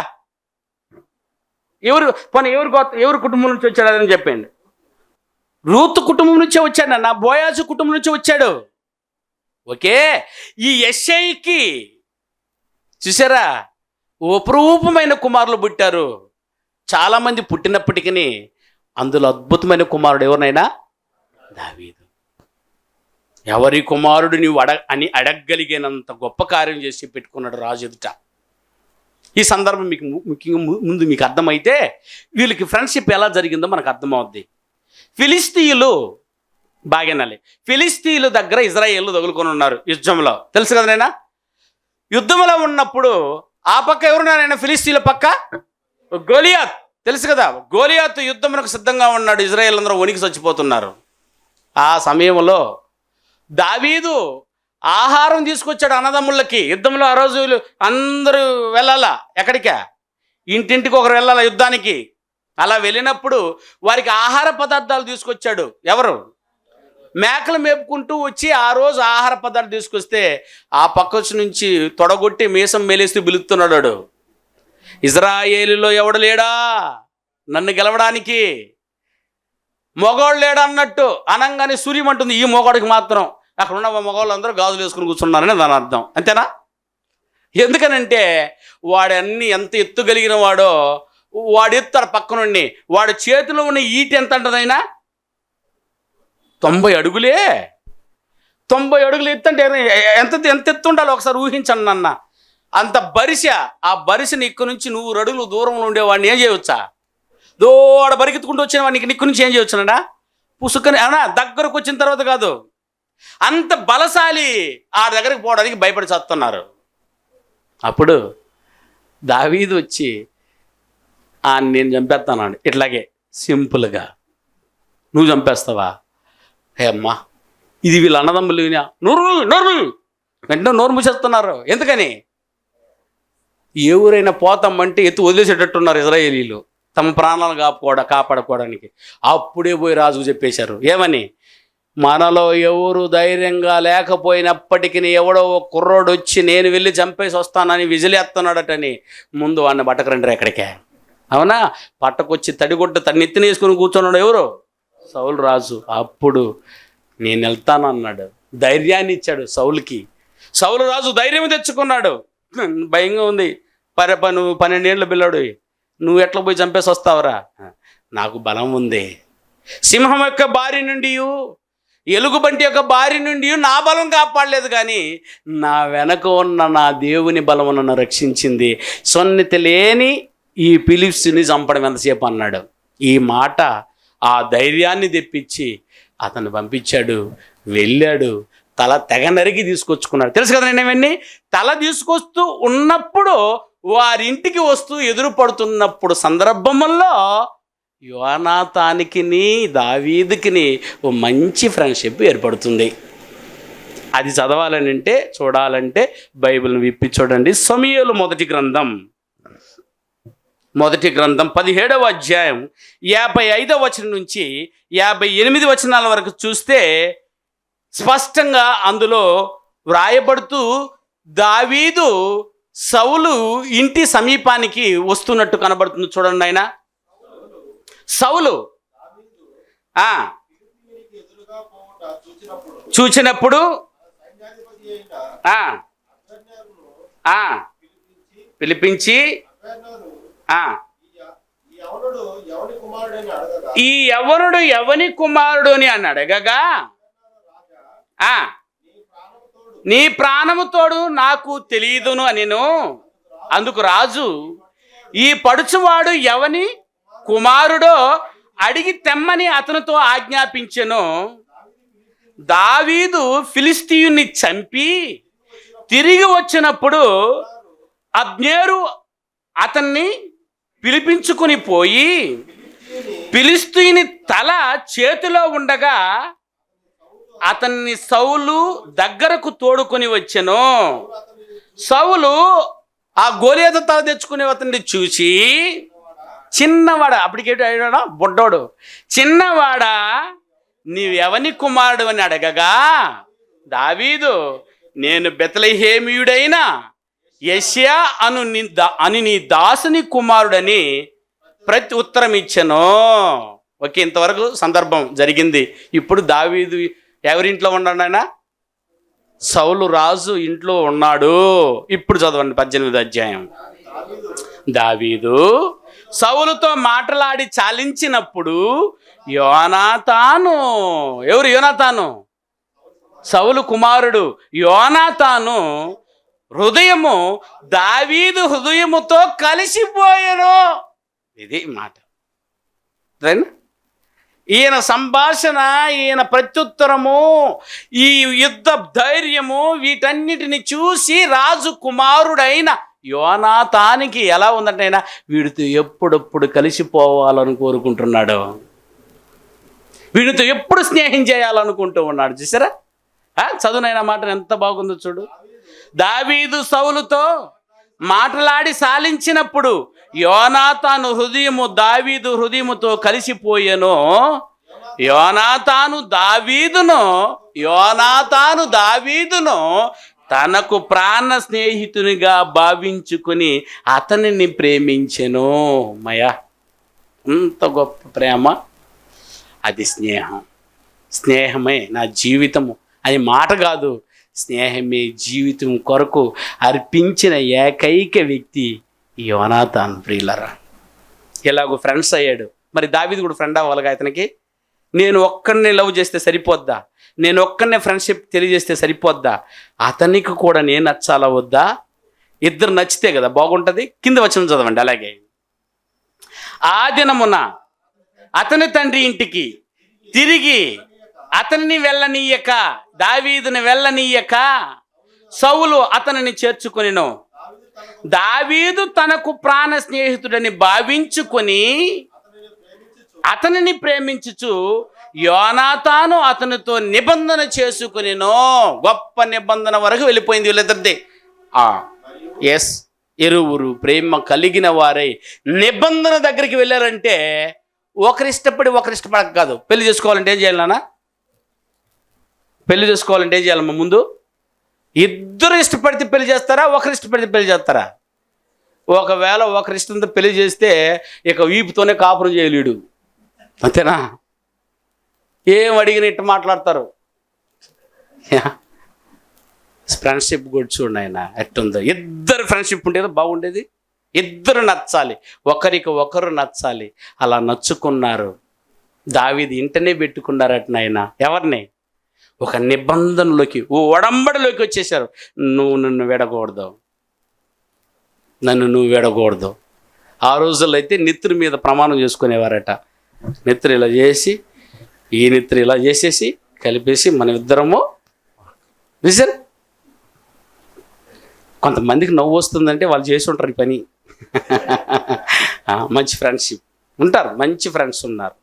ఎవరి కుటుంబం నుంచి వచ్చాడని చెప్పండి. రూతు కుటుంబం నుంచే వచ్చాడు అన్న, బోయాజు కుటుంబం నుంచి వచ్చాడు. ఓకే, ఈ యెషైకి చూసారా అపురూపమైన కుమారులు పుట్టారు. చాలామంది పుట్టినప్పటికీ అందులో అద్భుతమైన కుమారుడు ఎవరినైనా? దావీదు. ఎవరి కుమారుడు నీవు అడగగలిగినంత గొప్ప కార్యం చేసి పెట్టుకున్నాడు రాజు ఎదుట. ఈ సందర్భం మీకు ముఖ్యంగా ముందు మీకు అర్థమైతే వీళ్ళకి ఫ్రెండ్షిప్ ఎలా జరిగిందో మనకు అర్థమవుద్ది. ఫిలిస్తీయులు బాగానాలి, ఫిలిస్తీయుల దగ్గర ఇజ్రాయేలు తగులుకొని ఉన్నారు యుద్ధంలో, తెలుసు కదా నైనా. యుద్ధంలో ఉన్నప్పుడు ఆ పక్క ఎవరున్నారైనా ఫిలిస్తీన్ల పక్క గోలియాత్, తెలుసు కదా. గోలియాత్ యుద్ధమునకు సిద్ధంగా ఉన్నాడు. ఇజ్రాయేల్ అందరూ వణికి చచ్చిపోతున్నారు. ఆ సమయంలో దావీదు ఆహారం తీసుకొచ్చాడు అన్నదమ్ముళ్ళకి. యుద్ధంలో ఆ రోజు అందరూ వెళ్ళాలా? ఎక్కడికా? ఇంటింటికి ఒకరు వెళ్ళాలా యుద్ధానికి. అలా వెళ్ళినప్పుడు వారికి ఆహార పదార్థాలు తీసుకొచ్చాడు. ఎవరు? మేకలు మేపుకుంటూ వచ్చి ఆ రోజు ఆహార పదార్థాలు తీసుకొస్తే ఆ పక్క నుంచి తొడగొట్టి మీసం మేలేస్తూ పిలుస్తున్నాడు, ఇజ్రాయేలులో ఎవడు లేడా నన్ను గెలవడానికి? మొగోడు లేడా అన్నట్టు అనంగానే సూర్యమంటుంది ఈ మొగోడికి మాత్రం. అక్కడ ఉన్న మగవాళ్ళు అందరూ గాజులు వేసుకుని కూర్చున్నారని దాని అర్థం, అంతేనా? ఎందుకనంటే వాడు అన్ని ఎంత ఎత్తుగలిగిన వాడో వాడు ఎత్తాడు పక్క నుండి. వాడి చేతిలో ఉన్న ఈట ఎంత అంటదైనా 90 అడుగులే. 90 అడుగులు ఎత్తంటే ఎంత ఎత్తు ఉండాలి ఒకసారి ఊహించండి అన్న. అంత బరిస, ఆ బరిసని ఇక్కడ నుంచి 100 అడుగులు దూరంలో ఉండేవాడిని ఏం చేయవచ్చా? దూడ బరికెత్తుకుంటూ వచ్చిన వాడిని ఇక్కడ నుంచి ఏం చేయవచ్చునడా? పుసుకని అనా దగ్గరకు వచ్చిన తర్వాత కాదు, అంత బలశాలి ఆ దగ్గరికి పోవడానికి భయపడి చస్తున్నారు. అప్పుడు దావీదు వచ్చి నేను చంపేస్తాను ఇట్లాగే సింపుల్గా. నువ్వు చంపేస్తావా? హే అమ్మా, ఇది వీళ్ళు అన్నదమ్ములు నోరు వెంటనే నోరు మూసేస్తున్నారు. ఎందుకని? ఏ ఊరైనా పోతామంటే ఎత్తు వదిలేసేటట్టున్నారు ఇజ్రాయేలీలు తమ ప్రాణాలు కాపాడుకోవడానికి. అప్పుడే పోయి రాజుకు చెప్పేశారు. ఏమని? మనలో ఎవరు ధైర్యంగా లేకపోయినప్పటికీ ఎవడో ఒక కుర్రోడు వచ్చి నేను వెళ్ళి చంపేసి వస్తానని విజిలేస్తున్నాడటని ముందు వాడిని పట్టకరండి ఎక్కడికే. అవునా? పట్టకొచ్చి తడిగుడ్డ నెత్తిన వేసుకుని కూర్చున్నాడు ఎవరు? సౌలు రాజు. అప్పుడు నేను వెళ్తాను అన్నాడు. ధైర్యాన్ని ఇచ్చాడు సౌలుకి. సౌలు రాజు ధైర్యం తెచ్చుకున్నాడు. భయంగా ఉంది. నువ్వు 12 ఏళ్ళ పిల్లాడు, నువ్వు ఎట్లా పోయి చంపేసి వస్తావురా? నాకు బలం ఉంది. సింహం యొక్క బారి నుండి, ఎలుగుబంటి యొక్క బారి నుండి నా బలం కాపాడలేదు, కానీ నా వెనక ఉన్న నా దేవుని బలం నన్ను రక్షించింది. సొన్నతి లేని ఈ ఫిలిప్స్ని చంపడం ఎంతసేపు అన్నాడు. ఈ మాట ఆ ధైర్యాన్ని తెప్పించి అతను పంపించాడు. వెళ్ళాడు, తల తెగ నరికి తీసుకొచ్చుకున్నాడు. తెలుసు కదా నేను ఇవన్నీ. తల తీసుకొస్తూ ఉన్నప్పుడు వారింటికి వస్తూ ఎదురు పడుతున్నప్పుడు సందర్భంలో యోనాతానికి దావీదుకి ఓ మంచి ఫ్రెండ్షిప్ ఏర్పడుతుంది. అది చదవాలనంటే చూడాలంటే బైబిల్ని విప్పి చూడండి. సమూయేలు మొదటి గ్రంథం 17వ అధ్యాయం 55వ వచనం నుంచి 58 వచనాల వరకు చూస్తే స్పష్టంగా అందులో వ్రాయబడుతూ దావీదు సౌలు ఇంటి సమీపానికి వస్తున్నట్టు కనబడుతుంది. చూడండి ఆయన. సౌలు చూచినప్పుడు పిలిపించి ఈ యవనుడు ఎవని కుమారుడు అని అడగగా, నీ ప్రాణము తోడు నాకు తెలియదును అనిను. అందుకు రాజు, ఈ పడుచువాడు ఎవని కుమారుడో అడిగి తెమ్మని అతనితో ఆజ్ఞాపించెను. దావీదు ఫిలిష్తీయుని చంపి తిరిగి వచ్చినప్పుడు అబ్నేరు అతన్ని పిలిపించుకుని పోయి ఫిలిష్తీయుని తల చేతిలో ఉండగా అతన్ని సౌలు దగ్గరకు తోడుకొని వచ్చెను. సౌలు ఆ గోలియాతు తల తెచ్చుకునే అతన్ని చూసి, చిన్నవాడా, అప్పటికేటి అయ్యాడా బొడ్డోడు, చిన్నవాడా నీవెవని కుమారుడు అని అడగగా, దావీదు నేను బెత్లెహేమీయుడైన యెషయా అని నీ దాసుని కుమారుడని ప్రతి ఉత్తరం ఇచ్చెను. ఓకే, ఇంతవరకు సందర్భం జరిగింది. ఇప్పుడు దావీదు ఎవరింట్లో ఉన్నాడు? ఆయన సౌలు రాజు ఇంట్లో ఉన్నాడు. ఇప్పుడు చదవండి 18వ అధ్యాయం. దావీదు సౌలుతో మాటలాడి చాలించినప్పుడు యోనాతాను, ఎవరు యోనాతాను? సౌలు కుమారుడు యోనాతాను హృదయము దావీదు హృదయముతో కలిసిపోయాను. ఇది మాట. ఈయన సంభాషణ, ఈయన ప్రత్యుత్తరము, ఈ యుద్ధ ధైర్యము, వీటన్నిటిని చూసి రాజు కుమారుడైన యోనాతానికి ఎలా ఉందంటే ఆయన వీడితో ఎప్పుడప్పుడు కలిసిపోవాలని కోరుకుంటున్నాడు. వీడితో ఎప్పుడు స్నేహం చేయాలనుకుంటూ ఉన్నాడు. చూసారా? చదువునైనా మాట ఎంత బాగుందో చూడు. దావీదు సౌలుతో మాటలాడి సాలించినప్పుడు యోనాతాను హృదయము దావీదు హృదయముతో కలిసిపోయెను. యోనాతాను దావీదును తనకు ప్రాణ స్నేహితునిగా భావించుకుని అతనిని ప్రేమించెను. మయా, అంత గొప్ప ప్రేమ! అది స్నేహమే నా జీవితము అని మాట కాదు, స్నేహమే జీవితం కొరకు అర్పించిన ఏకైక వ్యక్తి యోనాతాన్. ప్రియులరా, ఎలాగో ఫ్రెండ్స్ అయ్యాడు, మరి దావీదు కూడా ఫ్రెండ్ అవ్వాలిగా ఇతనికి. నేను ఒక్కడినే లవ్ చేస్తే సరిపోద్దా? నేను ఒక్కడినే ఫ్రెండ్షిప్ తెలియజేస్తే సరిపోద్దా? అతనికి కూడా నేను నచ్చాలా వద్దా? ఇద్దరు నచ్చితే కదా బాగుంటుంది. కింద వచనం చదవండి. అలాగే ఆ దినమున అతని తండ్రి ఇంటికి తిరిగి అతనిని వెళ్ళనీయక, దావీదుని వెళ్ళనీయక సౌలు అతనిని చేర్చుకొనెను. దావీదు తనకు ప్రాణ స్నేహితుడని భావించుకొని అతనిని ప్రేమించుచు యోనాతాను అతనితో నిబంధన చేసుకొనెను. గొప్ప నిబంధన వరకు వెళ్ళిపోయింది వీళ్ళిద్దరిది. ఎస్, ఇరువురు ప్రేమ కలిగిన వారై నిబంధన దగ్గరికి వెళ్ళారంటే ఒకరు ఇష్టపడక కాదు. పెళ్లి చేసుకోవాలంటే ఏం చేయాలన్నా? పెళ్లి చేసుకోవాలంటే ఏం చేయాలమ్మా? ముందు ఇద్దరు ఇష్టపడితే పెళ్లి చేస్తారా? ఒకరు ఇష్టపడితే పెళ్లి చేస్తారా? ఒకవేళ ఒకరి ఇష్టంతో పెళ్లి చేస్తే ఇక వీపుతోనే కాపురం చేయలేడు. అంతేనా? ఏం అడిగినట్టు మాట్లాడతారు. ఫ్రెండ్షిప్ కూడా చూడండి ఆయన ఎట్టుందో. ఇద్దరు ఫ్రెండ్షిప్ ఉంటేదో బాగుండేది. ఇద్దరు నచ్చాలి, ఒకరికి ఒకరు నచ్చాలి. అలా నచ్చుకున్నారు. దావీదు ఇంటనే పెట్టుకున్నారట నాయన. ఎవరిని? ఒక నిబంధనలోకి, ఒడంబడిలోకి వచ్చేసారు. నన్ను విడకూడదు, నువ్వు విడకూడదు. ఆ రోజుల్లో అయితే నెత్తురు మీద ప్రమాణం చేసుకునేవారట. నెత్తురు ఇలా చేసి, ఈ నెత్తురు ఇలా చేసేసి కలిపేసి మనం ఇద్దరము విజన్. కొంతమందికి నవ్వు వస్తుందంటే వాళ్ళు చేసి ఉంటారు ఈ పని. మంచి ఫ్రెండ్షిప్ ఉంటారు, మంచి ఫ్రెండ్స్ ఉన్నారు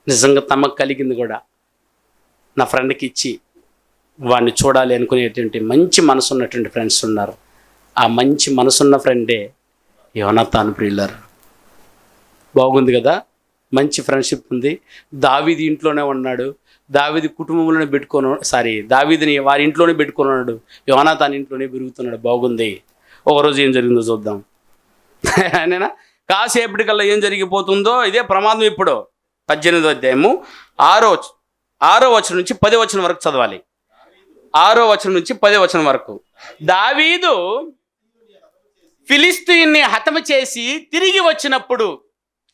నిజంగా తమకు కలిగింది కూడా నా ఫ్రెండ్కి ఇచ్చి వాడిని చూడాలి అనుకునేటువంటి మంచి మనసు ఉన్నటువంటి ఫ్రెండ్స్ ఉన్నారు. ఆ మంచి మనసున్న ఫ్రెండే యోనాతాను. ప్రియులారు, బాగుంది కదా, మంచి ఫ్రెండ్షిప్ ఉంది. దావీదు ఇంట్లోనే ఉన్నాడు, దావీదు కుటుంబంలోనే దావీదుని వారి ఇంట్లోనే పెట్టుకున్నాడు, యోనాతాను ఇంట్లోనే పెరుగుతున్నాడు. బాగుంది. ఒకరోజు ఏం జరిగిందో చూద్దాం. నేనా కాసేపటికల్లా ఏం జరిగిపోతుందో ఇదే ప్రమాదం. ఇప్పుడు 18వ అధ్యాయము 6వ వచనం నుంచి 10వ వచనం వరకు చదవాలి. 6వ వచనం నుంచి 10వ వచనం వరకు. దావీదు ఫిలిష్తీయుని హతము చేసి తిరిగి వచ్చినప్పుడు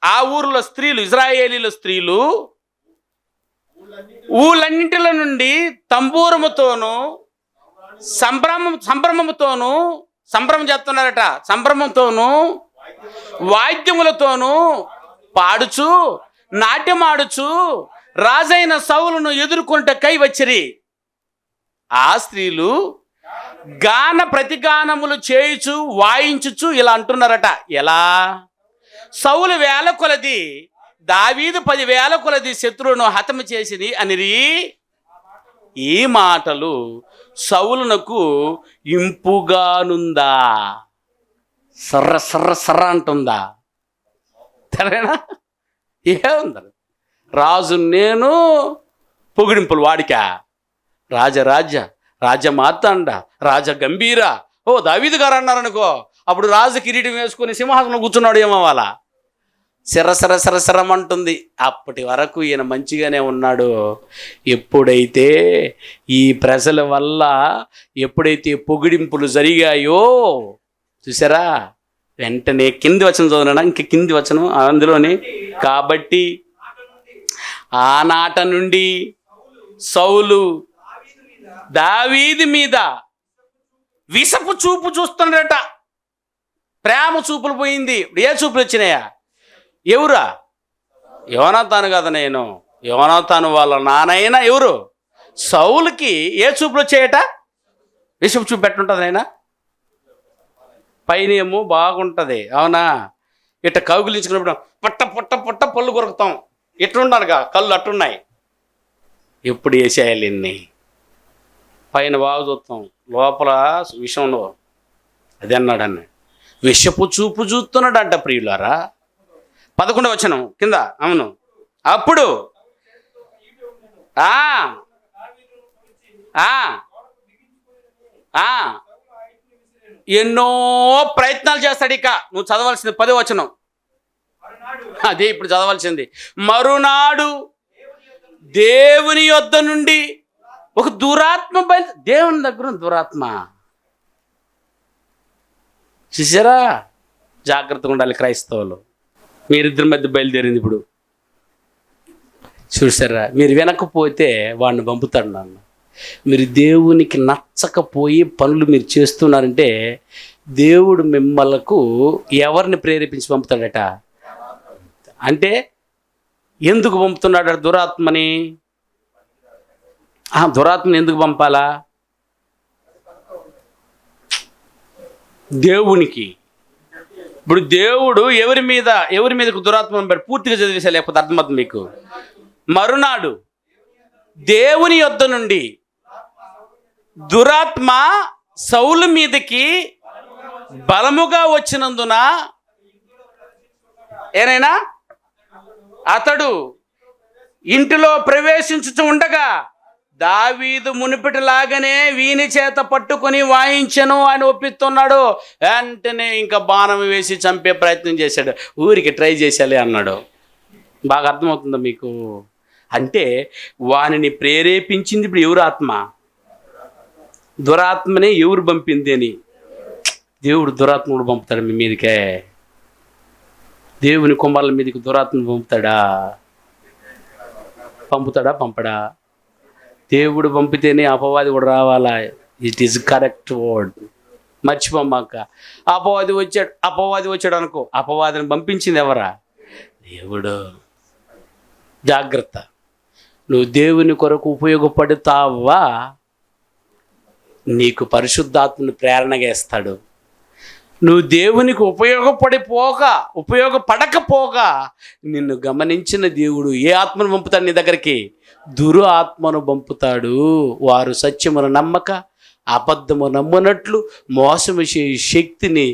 ఆ ఊరిలో స్త్రీలు, ఇశ్రాయేలీల స్త్రీలు ఊళ్ళన్నింటిలో నుండి తంబూరముతోనూ సంభ్రమం చేస్తున్నారట. సంభ్రమంతోనూ వాద్యములతోనూ పాడుచు నాట్యమాడుచు రాజైన సౌలును ఎదుర్కొంటకై వచ్చిరి. ఆ స్త్రీలు గాన ప్రతిగానములు చేయుచు వాయించుచు ఇలా అంటున్నారట. ఎలా? సౌలు 1000 కొలది, దావీదు 10,000 కొలది శత్రువును హతము చేసిరి అనిరి. ఈ మాటలు సౌలునకు ఇంపుగానుందా? సర్ర సర్ర సర్ర అంటుందా? తెరనా? ఏముంది? రాజు నేను, పొగిడింపులు వాడికా? రాజమార్తాండ, రాజ గంభీర, దావీదు గారు అన్నారనుకో, అప్పుడు రాజు కిరీటం వేసుకొని సింహాసనం కూర్చున్నాడు. ఏమవ్వాలా? సిరమంటుంది. అప్పటి వరకు ఈయన మంచిగానే ఉన్నాడు. ఎప్పుడైతే ఈ ప్రజల వల్ల ఎప్పుడైతే పొగిడింపులు జరిగాయో చూసారా, వెంటనే కింది వచనం చదువునా, ఇంక కింది వచనం అందులోని. కాబట్టి ఆనాట నుండి సౌలు దావీదు మీద విషపు చూపు చూస్తున్నాడట. ప్రేమ చూపులు పోయింది. ఏ చూపులు వచ్చినాయా? ఎవరా? యోనాతాను కదా. నేను యోనాతాను వాళ్ళ నానైనా ఎవరు? సౌలుకి ఏ చూపులు వచ్చాయట? విషపు చూపు పెట్టుంటుంది. అయినా పైన ఏమో బాగుంటుంది, అవునా? ఇట్ట కౌగులించుకున్నప్పుడు పొట్ట పొట్ట పొట్ట పళ్ళు కొరుకుతాం. ఇట్లుండాలిగా, కళ్ళు అట్టున్నాయి. ఎప్పుడు వేసేయాలి ఇన్ని? పైన బాగా చూస్తాం, లోపల విషంలో అది అన్నాడన్న విషపు చూపు చూస్తున్నాడంట. ప్రియులారా, 11వ వచనం కింద. అవును. అప్పుడు ఎన్నో ప్రయత్నాలు చేస్తాడు. ఇక నువ్వు చదవాల్సింది 10వ వచనం, అదే ఇప్పుడు చదవాల్సింది. మరునాడు దేవుని యొద్ద నుండి ఒక దురాత్మ దేవుని దగ్గర దురాత్మ. చూసారా? జాగ్రత్తగా ఉండాలి క్రైస్తవులు. మీరిద్దరి మధ్య బయలుదేరింది ఇప్పుడు. చూసారా, మీరు వినకపోతే వాడిని పంపుతాడు నాన్న. మీరు దేవునికి నచ్చకపోయి పనులు మీరు చేస్తున్నారంటే దేవుడు మిమ్మల్కు ఎవరిని ప్రేరేపించి పంపుతాడట? అంటే ఎందుకు పంపుతున్నాడు దురాత్మని? దురాత్మని ఎందుకు పంపాలా? దేవునికి. ఇప్పుడు దేవుడు ఎవరి మీదకు దురాత్మ పంపాడు? పూర్తిగా చదివేసా, లేకపోతే అర్థమవుతుంది మీకు. మరునాడు దేవుని యొద్ద నుండి దురాత్మ సౌలు మీదకి బలముగా వచ్చినందున ఏనైనా అతడు ఇంటిలో ప్రవేశించుచు ఉండగా దావీదు మునిపటిలాగానే వీని చేత పట్టుకొని వాయించెను అని ఒప్పిస్తున్నాడు. వెంటనే ఇంకా బాణం వేసి చంపే ప్రయత్నం చేశాడు. ఊరికి ట్రై చేసేలే అన్నాడు. బాగా అర్థమవుతుందా మీకు? అంటే వానిని ప్రేరేపించింది ఇప్పుడు ఎవరు? ఆత్మ. దురాత్మనే ఎవరు పంపింది అని. దేవుడు దురాత్ముడు పంపుతాడు మీ మీదకే? దేవుని కుమారుల మీదకి దురాత్మ పంపుతాడా? పంపడా? దేవుడు పంపితేనే అపవాది కూడా రావాలా? It is correct word. మర్చిపోమాక. అపవాది వచ్చాడు అనుకో, అపవాదిని పంపించింది ఎవరా? దేవుడు. జాగ్రత్త. నువ్వు దేవుని కొరకు ఉపయోగపడతావా, నీకు పరిశుద్ధాత్మను ప్రేరణగా ఇస్తాడు. నువ్వు దేవునికి ఉపయోగపడకపోగా నిన్ను గమనించిన దేవుడు ఏ ఆత్మను పంపుతాడు నీ దగ్గరికి? దురు ఆత్మను పంపుతాడు. వారు సత్యమును నమ్మక అబద్ధము నమ్మనట్లు మోసము చేయ శక్తిని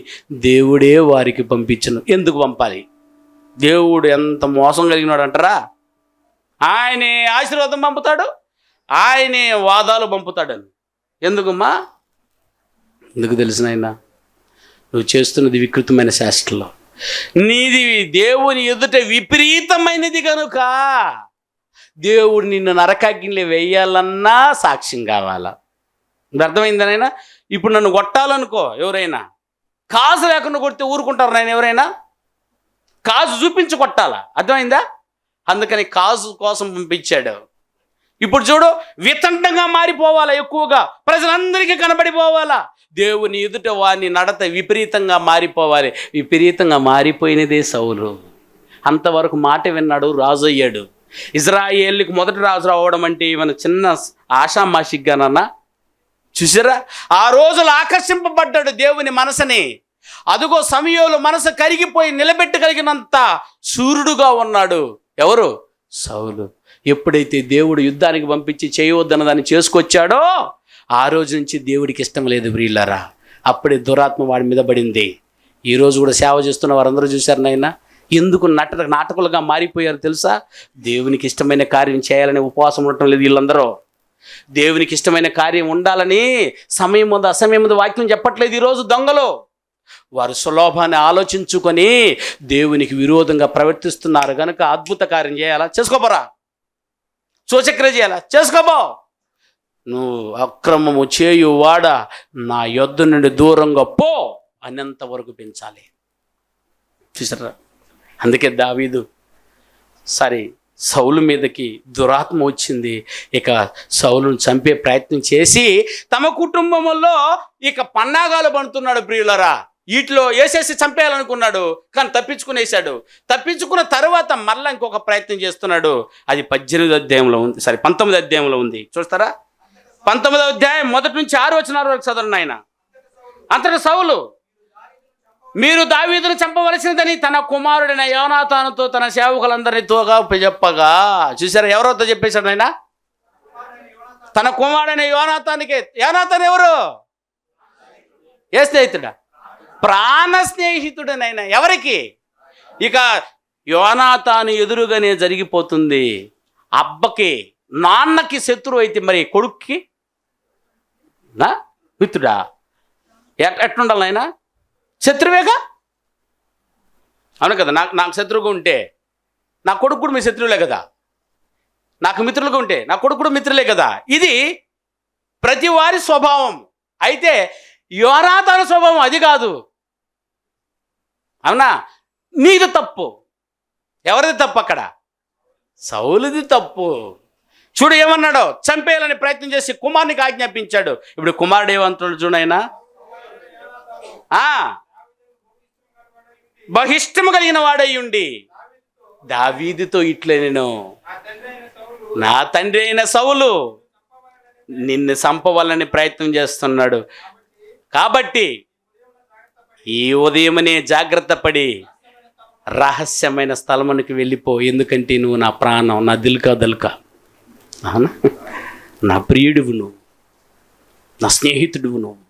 దేవుడే వారికి పంపించను. ఎందుకు పంపాలి? దేవుడు ఎంత మోసం కలిగినాడు అంటారా? ఆయనే ఆశీర్వాదం పంపుతాడు, ఆయనే వాదాలు పంపుతాడని. ఎందుకమ్మా? ఎందుకు తెలిసిన ఆయన? నువ్వు చేస్తున్నది వికృతమైన శాస్త్రంలో, నీది దేవుని ఎదుట విపరీతమైనది కనుక దేవుడు నిన్ను నరకాగ్నిలో వేయాలన్నా సాక్ష్యం కావాలా. అర్థమైందనైనా? ఇప్పుడు నన్ను కొట్టాలనుకో, ఎవరైనా కాజు లేకుండా కొడితే ఊరుకుంటారు నాయన? ఎవరైనా కాజు చూపించి కొట్టాలా? అర్థమైందా? అందుకని కాజు కోసం పంపించాడు. ఇప్పుడు చూడు, వితండంగా మారిపోవాలా, ఎక్కువగా ప్రజలందరికీ కనబడిపోవాలా. దేవుని ఎదుట వాని నడత విపరీతంగా మారిపోవాలి. విపరీతంగా మారిపోయినదే సౌలు. అంతవరకు మాట విన్నాడు, రాజు అయ్యాడు. ఇజ్రాయేలుకి మొదటి రాజు రావడం అంటే ఈమెను చిన్న ఆషామాషిగ్గానన్నా? చూసారా, ఆ రోజులు ఆకర్షింపబడ్డాడు దేవుని మనసుని. అదుగో సమయంలో మనసు కరిగిపోయి నిలబెట్టగలిగినంత సూర్యుడుగా ఉన్నాడు. ఎవరు? సౌలు. ఎప్పుడైతే దేవుడు యుద్ధానికి పంపించి చేయవద్దన్న దాన్ని చేసుకొచ్చాడో ఆ రోజు నుంచి దేవుడికి ఇష్టం లేదు ప్రియులారా. అప్పుడే దురాత్మ వాడి మీద పడింది. ఈరోజు కూడా సేవ చేస్తున్న వారందరూ చూశారు నాయన, ఎందుకు నాటకులుగా మారిపోయారు తెలుసా? దేవునికి ఇష్టమైన కార్యం చేయాలని ఉపవాసం ఉండటం లేదు వీళ్ళందరూ. దేవునికి ఇష్టమైన కార్యం ఉండాలని సమయం ముందు అసమయం ముందు వాక్యం చెప్పట్లేదు ఈరోజు దొంగలు. వారు సులభాన్ని ఆలోచించుకొని దేవునికి విరోధంగా ప్రవర్తిస్తున్నారు కనుక అద్భుత కార్యం చేయాలా? చేసుకోపోరా. సూచక్రియ చేయాలా? చేసుకోబో. నువ్వు అక్రమము చేయువాడ నా యొద్ద నుండి దూరంగా పో అనేంత వరకు పెంచాలి. చూసారా? అందుకే దావీదు సౌలు మీదకి దురాత్మ వచ్చింది. ఇక సౌలును చంపే ప్రయత్నం చేసి తమ కుటుంబంలో ఇక పన్నాగాలు పండుతున్నాడు ప్రియులరా. వీటిలో వేసేసి చంపేయాలనుకున్నాడు, కానీ తప్పించుకునేసాడు. తప్పించుకున్న తర్వాత మళ్ళీ ఇంకొక ప్రయత్నం చేస్తున్నాడు. అది 18వ అధ్యాయంలో ఉంది, 19వ అధ్యాయంలో ఉంది. చూస్తారా? 19వ అధ్యాయం 1 నుంచి 6 వచనాల వరకు చదవండి ఆయన. అంతటా సౌలు, మీరు దావీదును చంపవలసినదని తన కుమారుడైన యోనాతానుతో తన సేవకులందరితోగా చెప్పగా. చూసారా? ఎవరితో చెప్పేశాడు ఆయన? తన కుమారుడైన యోనాతానికే. యోనాతాన్ ఎవరు? ఏ స్నేహితుడా? ప్రాణ స్నేహితుడనైనా. ఎవరికి? ఇక యోనాతాను ఎదురుగానే జరిగిపోతుంది. అబ్బకి నాన్నకి శత్రువు అయితే మరి కొడుక్కి నా మిత్రుడా? ఎట్లుండాలి ఆయన? శత్రువేగా. అవును కదా? నాకు శత్రువుగా ఉంటే నా కొడుకు కూడా మీ శత్రువులే కదా. నాకు మిత్రులుగా ఉంటే నా కొడుకు కూడా మిత్రులే కదా. ఇది ప్రతి వారి స్వభావం. అయితే యోనాతాను స్వభావం అది కాదు. అవునా? నీది తప్పు. ఎవరిది తప్పు అక్కడ? సౌలుది తప్పు. చూడు ఏమన్నాడో, చంపేయాలని ప్రయత్నం చేసి కుమారునికి ఆజ్ఞాపించాడు. ఇప్పుడు కుమారుడు ఏమంటున్నాడు చూడైనా, బహిష్టము కలిగిన వాడయ్యుండి దావీదుతో ఇట్లే, నేను నా తండ్రి అయిన సౌలు నిన్ను చంపవాలని ప్రయత్నం చేస్తున్నాడు, కాబట్టి ఈ ఉదయమనే జాగ్రత్త పడి రహస్యమైన స్థలమునికి వెళ్ళిపో. ఎందుకంటే నువ్వు నా ప్రాణం, నా దిల్కా అవునా, నా ప్రియుడువు నువ్వు, నా స్నేహితుడువు నువ్వు.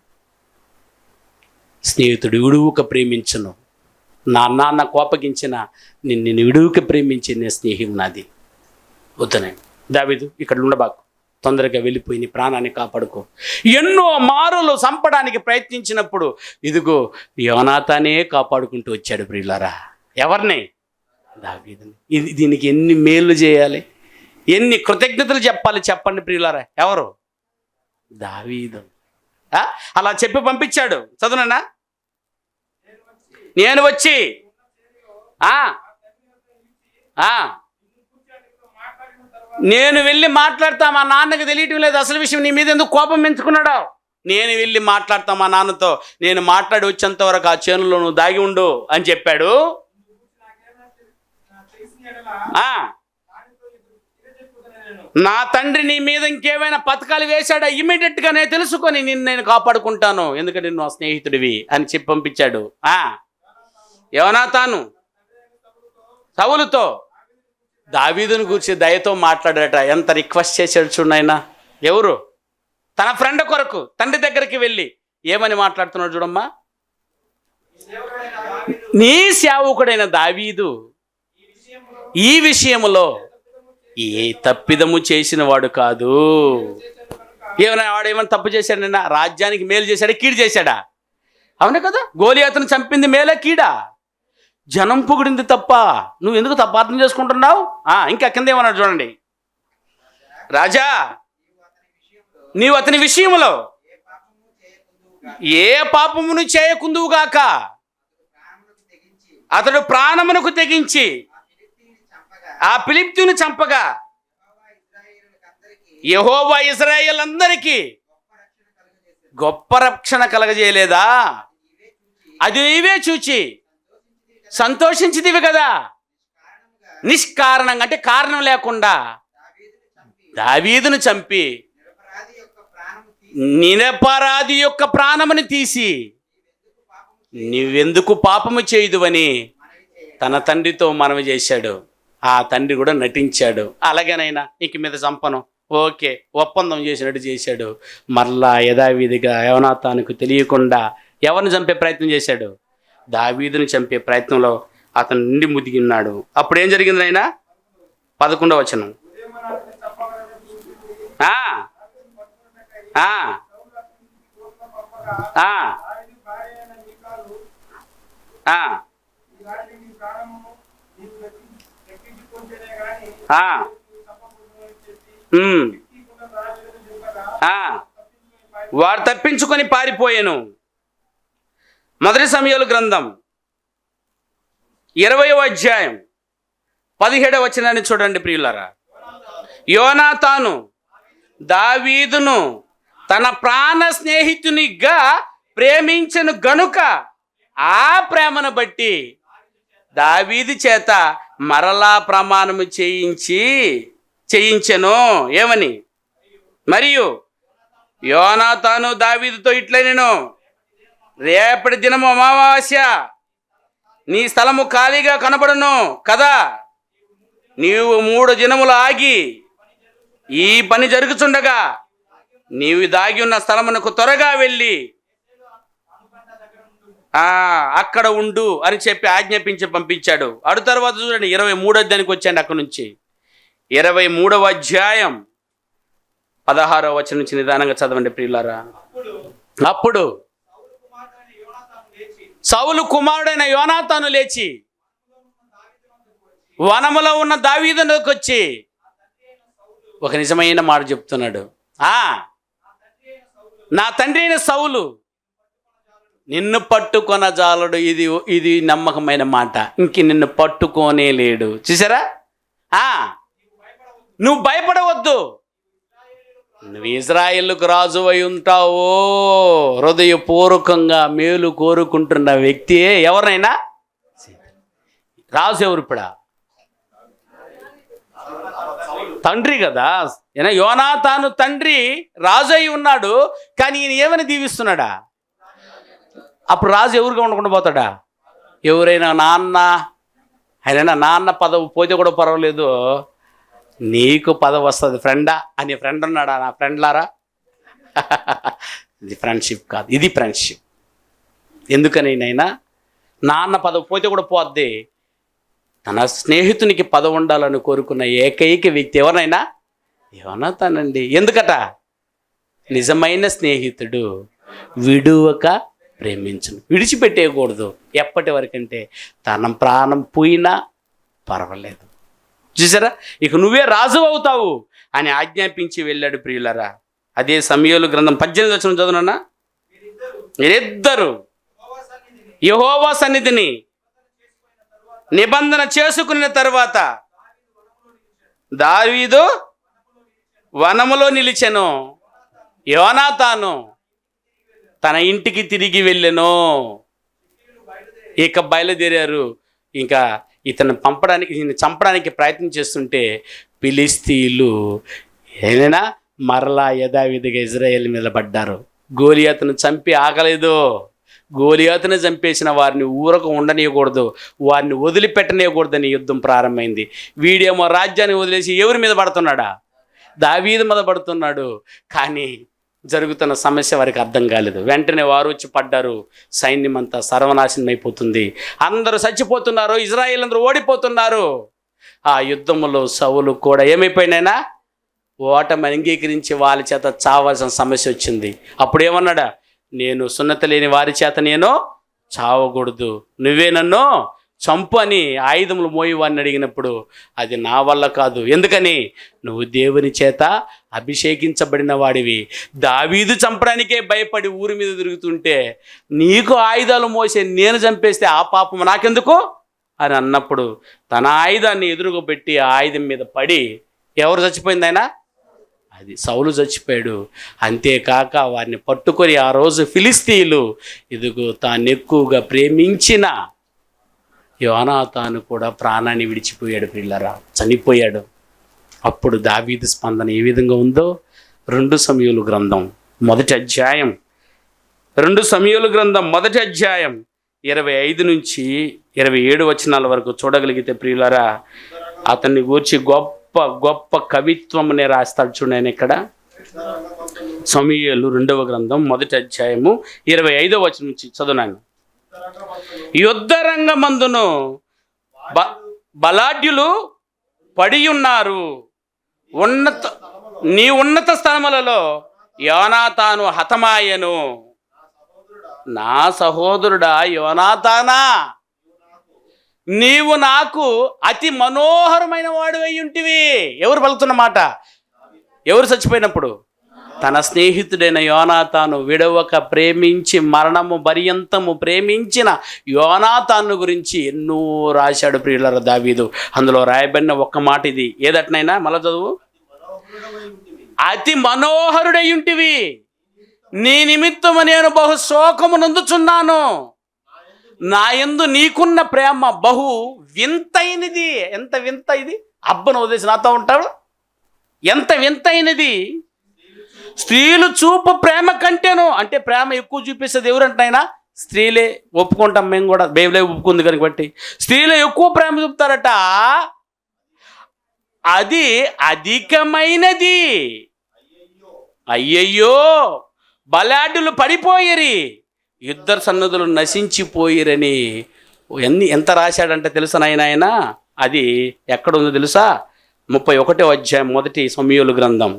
స్నేహితుడు విడువుక ప్రేమించను, నా నాన్న కోపగించిన నిన్ను విడువుక ప్రేమించే నీ స్నేహం నాది. వద్దనే దావీదు, ఇక్కడ ఉండబాకు, తొందరగా వెళ్ళిపోయి నీ ప్రాణాన్ని కాపాడుకో. ఎన్నో మారులు చంపడానికి ప్రయత్నించినప్పుడు ఇదిగో యోనాతానే కాపాడుకుంటూ వచ్చాడు. ప్రియులారా, ఎవరిని? దావీదుని. దీనికి ఎన్ని మేలు చేయాలి, ఎన్ని కృతజ్ఞతలు చెప్పాలి చెప్పండి ప్రియులారా. ఎవరు? దావీదు. అలా చెప్పి పంపించాడు. చదువునా, నేను వచ్చి నేను వెళ్ళి మాట్లాడతా, మా నాన్నకి తెలియటం లేదు అసలు విషయం, నీ మీద ఎందుకు కోపం పెంచుకున్నాడు. నేను వెళ్ళి మాట్లాడతా మా నాన్నతో, నేను మాట్లాడి వచ్చేంత వరకు ఆ చేనులో నువ్వు దాగి ఉండు అని చెప్పాడు. నా తండ్రి నీ మీద ఇంకేమైనా పథకాలు వేశాడా, ఇమీడియట్గా నేను తెలుసుకొని నేను కాపాడుకుంటాను, ఎందుకంటే నువ్వు నా స్నేహితుడివి అని చెప్పి పంపించాడు. యోనాతాను సౌలుతో దావీదుని గురించి దయతో మాట్లాడాట. ఎంత రిక్వెస్ట్ చేశాడు చూడైనా. ఎవరు? తన ఫ్రెండ్ కొరకు తండ్రి దగ్గరికి వెళ్ళి ఏమని మాట్లాడుతున్నాడు చూడమ్మా. నీ సేవకుడైన దావీదు ఈ విషయములో ఏ తప్పిదము చేసిన వాడు కాదు. వాడేమైనా తప్పు చేశాడైనా? రాజ్యానికి మేలు చేశాడా, కీడు చేశాడా? అవునే కదా. గోలియాతును చంపింది మేలే కీడా? జనం పొగిడింది తప్ప. నువ్వు ఎందుకు తప్పు అర్థం చేసుకుంటున్నావు? ఇంకా కింద ఏమన్నాడు చూడండి. రాజా, నీవు అతని విషయంలో ఏ పాపమును చేయకుందువుగాక, అతడు ప్రాణమునకు తెగించి ఆ ఫిలిష్తీయుని చంపగా యెహోవా ఇశ్రాయేలులందరికీ గొప్ప రక్షణ కలగజేయలేదా? అది నీవే చూచి సంతోషించితివి కదా. నిష్కారణంగా అంటే కారణం లేకుండా దావీదును చంపి నిరపరాధి యొక్క ప్రాణముని తీసి నీవెందుకు పాపము చేయుదువని తన తండ్రితో మనవి చేశాడు. ఆ తండ్రి కూడా నటించాడు. అలాగేనైనా ఇంక మీద చంపను, ఓకే, ఒప్పందం చేసినట్టు చేశాడు. మరలా యథావిధిగా యోనాతానుకు తెలియకుండా ఎవరిని చంపే ప్రయత్నం చేశాడు? దావీదుని చంపే ప్రయత్నంలో అతను నిండి ముదిగిన్నాడు. అప్పుడు ఏం జరిగింది నాయనా? 11వ వచనం. వాడు తప్పించుకొని పారిపోయాను. మొదటి సమూయేలు గ్రంథం 20వ అధ్యాయం 17వ వచనాన్ని చూడండి ప్రియులారా. యోనాతాను దావీదును తన ప్రాణ స్నేహితునిగా ప్రేమించెను గనుక ఆ ప్రేమను బట్టి దావీదు చేత మరలా ప్రమాణము చేయించెను. ఏమని? మరియు యోనాతాను దావీదుతో ఇట్లనెను, రేపటి దినము అమావాస్య, నీ స్థలము ఖాళీగా కనబడును కదా. నీవు 3 దినములు ఆగి ఈ పని జరుగుతుండగా నీవు దాగి ఉన్న స్థలమునకు త్వరగా వెళ్ళి అక్కడ ఉండు అని చెప్పి ఆజ్ఞాపించి పంపించాడు. అడు తర్వాత చూడండి 23వ అధ్యాయానికి వచ్చాడు. అక్కడి నుంచి 23వ అధ్యాయం 16వ వచనం నుంచి నిదానంగా చదవండి ప్రియులారా. అప్పుడు సౌలు కుమారుడైన యోనాతాను లేచి వనములో ఉన్న దావీదునకు వచ్చి ఒక నిజమైన మాట చెప్తున్నాడు. నా తండ్రి అయిన సౌలు నిన్ను పట్టుకొన జాలడు. ఇది నమ్మకమైన మాట. ఇంక నిన్ను పట్టుకోనే లేడు. చూసారా? నువ్వు భయపడవద్దు, నువ్వు ఇజ్రాయేలుకు రాజు అయి ఉంటావో. హృదయపూర్వకంగా మేలు కోరుకుంటున్న వ్యక్తియే ఎవరైనా రాజు. ఎవరు ఇప్పుడా? తండ్రి కదా. యోనాతాను తండ్రి రాజు అయి ఉన్నాడు, కానీ ఈయన ఏమని దీవిస్తున్నాడా? అప్పుడు రాజు ఎవరుగా ఉండకుండా పోతాడా? ఎవరైనా నాన్న, ఆయన నాన్న పదవి పోతే కూడా పర్వాలేదు, నీకు పదవి వస్తుంది ఫ్రెండా అని ఫ్రెండ్ ఉన్నాడా? నా ఫ్రెండ్లారా, ఇది ఫ్రెండ్షిప్ కాదు, ఇది ఫ్రెండ్షిప్. ఎందుకని నైనా నాన్న పదవి పోతే కూడా పోద్ది, తన స్నేహితునికి పదవి ఉండాలని కోరుకున్న ఏకైక వ్యక్తి ఎవరినైనా యోనాతానండి. ఎందుకట? నిజమైన స్నేహితుడు విడువక ప్రేమించును. విడిచిపెట్టేయకూడదు. ఎప్పటి వరకంటే తన ప్రాణం పోయినా పర్వాలేదు. చూసారా, ఇక నువ్వే రాజు అవుతావు అని ఆజ్ఞాపించి వెళ్ళాడు. ప్రియులరా, అదే సమూయేలు గ్రంథం 18వ వచనం చదువునన్నా. మీరిద్దరు యెహోవా సన్నిధిని నిబంధన చేసుకున్న తరువాత దావీదు వనములో నిలిచెను, యోనాతాను తన ఇంటికి తిరిగి వెళ్ళెను. ఇక బయలుదేరారు. ఇంకా ఇతను చంపడానికి ప్రయత్నం చేస్తుంటే ఫిలిష్తీయులు ఏమైనా మరలా యథావిధిగా ఇజ్రాయేల్ మీద పడ్డారు. గోలియాతును చంపి ఆగలేదు. గోలియాతును చంపేసిన వారిని ఊరకు ఉండనీయకూడదు, వారిని వదిలిపెట్టనీయకూడదని యుద్ధం ప్రారంభమైంది. వీడేమో రాజ్యాన్ని వదిలేసి ఎవరి మీద పడుతున్నాడా? దావీదు మీద పడుతున్నాడు. కానీ జరుగుతున్న సమస్య వారికి అర్థం కాలేదు. వెంటనే వారు వచ్చి పడ్డారు. సైన్యం అంతా సర్వనాశనం అయిపోతుంది, అందరూ చచ్చిపోతున్నారు, ఇజ్రాయేల్ అందరూ ఓడిపోతున్నారు. ఆ యుద్ధంలో సౌలు కూడా ఏమైపోయినాయినా ఓటమి అంగీకరించి వాళ్ళ చేత చావాల్సిన సమస్య వచ్చింది. అప్పుడు ఏమన్నాడా? నేను సున్నత లేని వారి చేత నేను చావకూడదు, నువ్వే నన్ను చంపు అని ఆయుధములు మోయవాన్ని అడిగినప్పుడు అది నా వల్ల కాదు. ఎందుకని? నువ్వు దేవుని చేత అభిషేకించబడిన వాడివి. దావీదు చంపడానికే భయపడి ఊరి మీద తిరుగుతుంటే నీకు ఆయుధాలు మోసే నేను చంపేస్తే ఆ పాపం నాకెందుకు అని అన్నప్పుడు తన ఆయుధాన్ని ఎదురుగా పెట్టి ఆ ఆయుధం మీద పడి ఎవరు చచ్చిపోయింది? ఆయన, అది సౌలు చచ్చిపోయాడు. అంతేకాక వారిని పట్టుకొని ఆ రోజు ఫిలిష్తీయులు ఇదిగో తాను ఎక్కువగా ప్రేమించిన యోనాతాను కూడా ప్రాణాన్ని విడిచిపోయాడు. పిల్లరా, చనిపోయాడు. అప్పుడు దావీదు స్పందన ఏ విధంగా ఉందో 2 సమూయేలు గ్రంథం 1వ అధ్యాయం 2 సమూయేలు గ్రంథం 1వ అధ్యాయం 25 నుంచి 27 వచనాల వరకు చూడగలిగితే ప్రియులారా, అతన్ని గూర్చి గొప్ప గొప్ప కవిత్వమునే రాస్తాడు. చూడండి ఇక్కడ సమూయేలు 2వ గ్రంథం 1వ అధ్యాయము 25వ వచనం నుంచి చదువునాను. యుద్ధ రంగమందును బలాఢ్యులు పడి ఉన్నారు, నీ ఉన్నత స్థలములలో యోనాతాను హతమాయను. నా సహోదరుడా యోనాతానా, నీవు నాకు అతి మనోహరమైన వాడు అయి ఉంటివి. ఎవరు పలుకుతున్న మాట? ఎవరు చచ్చిపోయినప్పుడు? తన స్నేహితుడైన యోనాతాను విడవక ప్రేమించి మరణము పర్యంతము ప్రేమించిన యోనాతాను గురించి ఎన్నో రాశాడు ప్రియులారా దావీదు. అందులో రాయబడిన ఒక్క మాట ఇది. ఏదట్నైనా మళ్ళా చదువు. అతి మనోహరుడై ఉంటివి, నీ నిమిత్తము నేను బహు శోకము నొందుచున్నాను. నా యందు నీకున్న ప్రేమ బహు వింతైనది. ఎంత వింత ఇది! అబ్బను వదిలేసి నాతో ఉంటాడు. ఎంత వింతైనది! స్త్రీలు చూపు ప్రేమ కంటేను, అంటే ప్రేమ ఎక్కువ చూపిస్తుంది ఎవరంటైనా స్త్రీలే. ఒప్పుకుంటాం మేము కూడా, బైబిలే ఒప్పుకుంది కనుక బట్టి స్త్రీలే ఎక్కువ ప్రేమ చూపుతారట. అది అధికమైనది. అయ్యయ్యో, బలాఢ్యులు పడిపోయిరి, యుద్ధ సన్నదులు నశించిపోయిరని ఎంత రాశాడంటే తెలుసా నాయన? అది ఎక్కడుందో తెలుసా? 31వ అధ్యాయం 1 సమూయేలు గ్రంథం.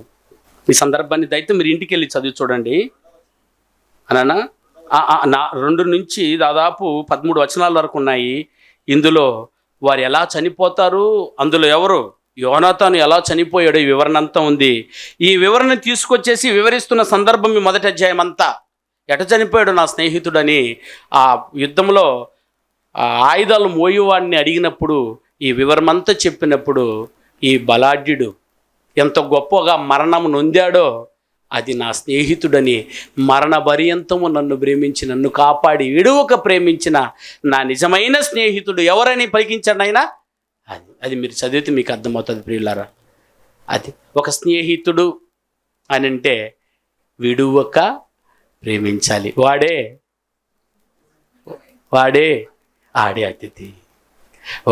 ఈ సందర్భాన్ని దయతో మీరు ఇంటికి వెళ్ళి చదివి చూడండి. అనా 2 నుంచి దాదాపు 13 వచనాల వరకు ఉన్నాయి. ఇందులో వారు ఎలా చనిపోతారు, అందులో ఎవరు యోనాతాను ఎలా చనిపోయాడు, ఈ వివరణ అంతా ఉంది. ఈ వివరణ తీసుకొచ్చేసి వివరిస్తున్న సందర్భం ఈ 1వ అధ్యాయం అంతా. ఎట చనిపోయాడు నా స్నేహితుడని ఆ యుద్ధంలో ఆయుధాలు మోయువాడిని అడిగినప్పుడు ఈ వివరమంతా చెప్పినప్పుడు ఈ బలాఢ్యుడు ఎంత గొప్పగా మరణం నొందాడో, అది నా స్నేహితుడని మరణ పర్యంతము నన్ను ప్రేమించి నన్ను కాపాడి విడువక ప్రేమించిన నా నిజమైన స్నేహితుడు ఎవరని పలికించండి ఆయన. అది మీరు చదివితే మీకు అర్థమవుతుంది ప్రియులారా. అది ఒక స్నేహితుడు అని అంటే విడువక ప్రేమించాలి. వాడే ఆడే అతిథి,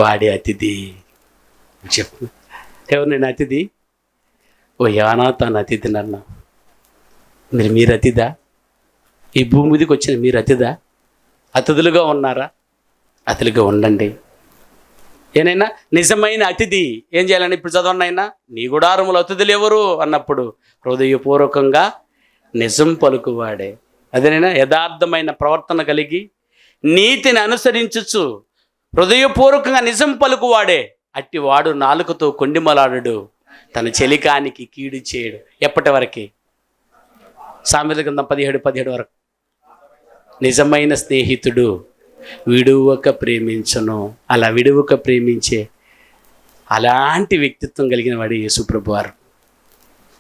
వాడే అతిథి. చెప్పు, ఎవరు నేను అతిథి? ఓ యోనాతాను అతిథి నన్న. మీరు అతిథా? ఈ భూమి మీదకి వచ్చిన మీరు అతిథా? అతిథులుగా ఉన్నారా? అతిథులుగా ఉండండి. ఏనైనా నిజమైన అతిథి ఏం చేయాలని ఇప్పుడు చదవండి. అయినా నీ గుడారములు అతిథులు ఎవరు అన్నప్పుడు హృదయపూర్వకంగా నిజం పలుకువాడే. అదేనైనా యథార్థమైన ప్రవర్తన కలిగి నీతిని అనుసరించుచు హృదయపూర్వకంగా నిజం పలుకువాడే. అట్టివాడు నాలుకతో కొండిమలాడు, తన చెలికానికి కీడు చేయడు. ఎప్పటి వరకు? సామెతల గ్రంథం 17:17 వరకు. నిజమైన స్నేహితుడు విడువక ప్రేమించను. అలా విడువక ప్రేమించే అలాంటి వ్యక్తిత్వం కలిగిన వాడు యేసుప్రభు వారు.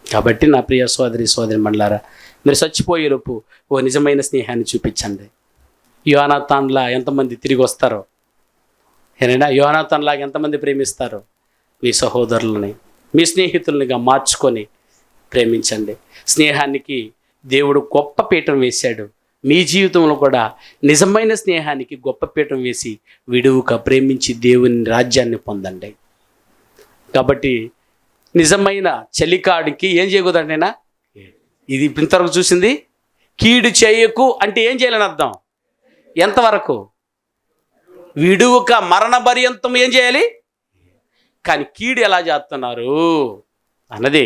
కాబట్టి నా ప్రియ సోదరి మండలారా, మీరు చచ్చిపోయేలోపు ఓ నిజమైన స్నేహాన్ని చూపించండి. యోనాతాన్లా ఎంతమంది తిరిగి వస్తారో, ఏనైనా యోనాతాన్లాగా ఎంతమంది ప్రేమిస్తారో మీ సహోదరులని, మీ స్నేహితులనిగా మార్చుకొని ప్రేమించండి. స్నేహానికి దేవుడు గొప్ప పీఠం వేశాడు. మీ జీవితంలో కూడా నిజమైన స్నేహానికి గొప్ప పీఠం వేసి విడువుక ప్రేమించి దేవుని రాజ్యాన్ని పొందండి. కాబట్టి నిజమైన చెలికాడికి ఏం చేయకూడదంటేనా, ఇది ఇంతవరకు చూసింది కీడు చేయకు అంటే ఏం చేయాలని అర్థం. ఎంతవరకు? విడువుక మరణ పర్యంతం ఏం చేయాలి. కానీ కీడు ఎలా చేస్తున్నారు అన్నది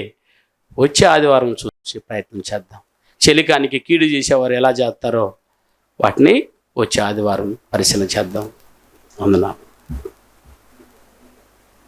వచ్చే ఆదివారం చూసి ప్రయత్నం చేద్దాం. చెలికానికి కీడు చేసేవారు ఎలా చేస్తారో వాటిని వచ్చే ఆదివారం పరిశీలన చేద్దాం. వందనాలు.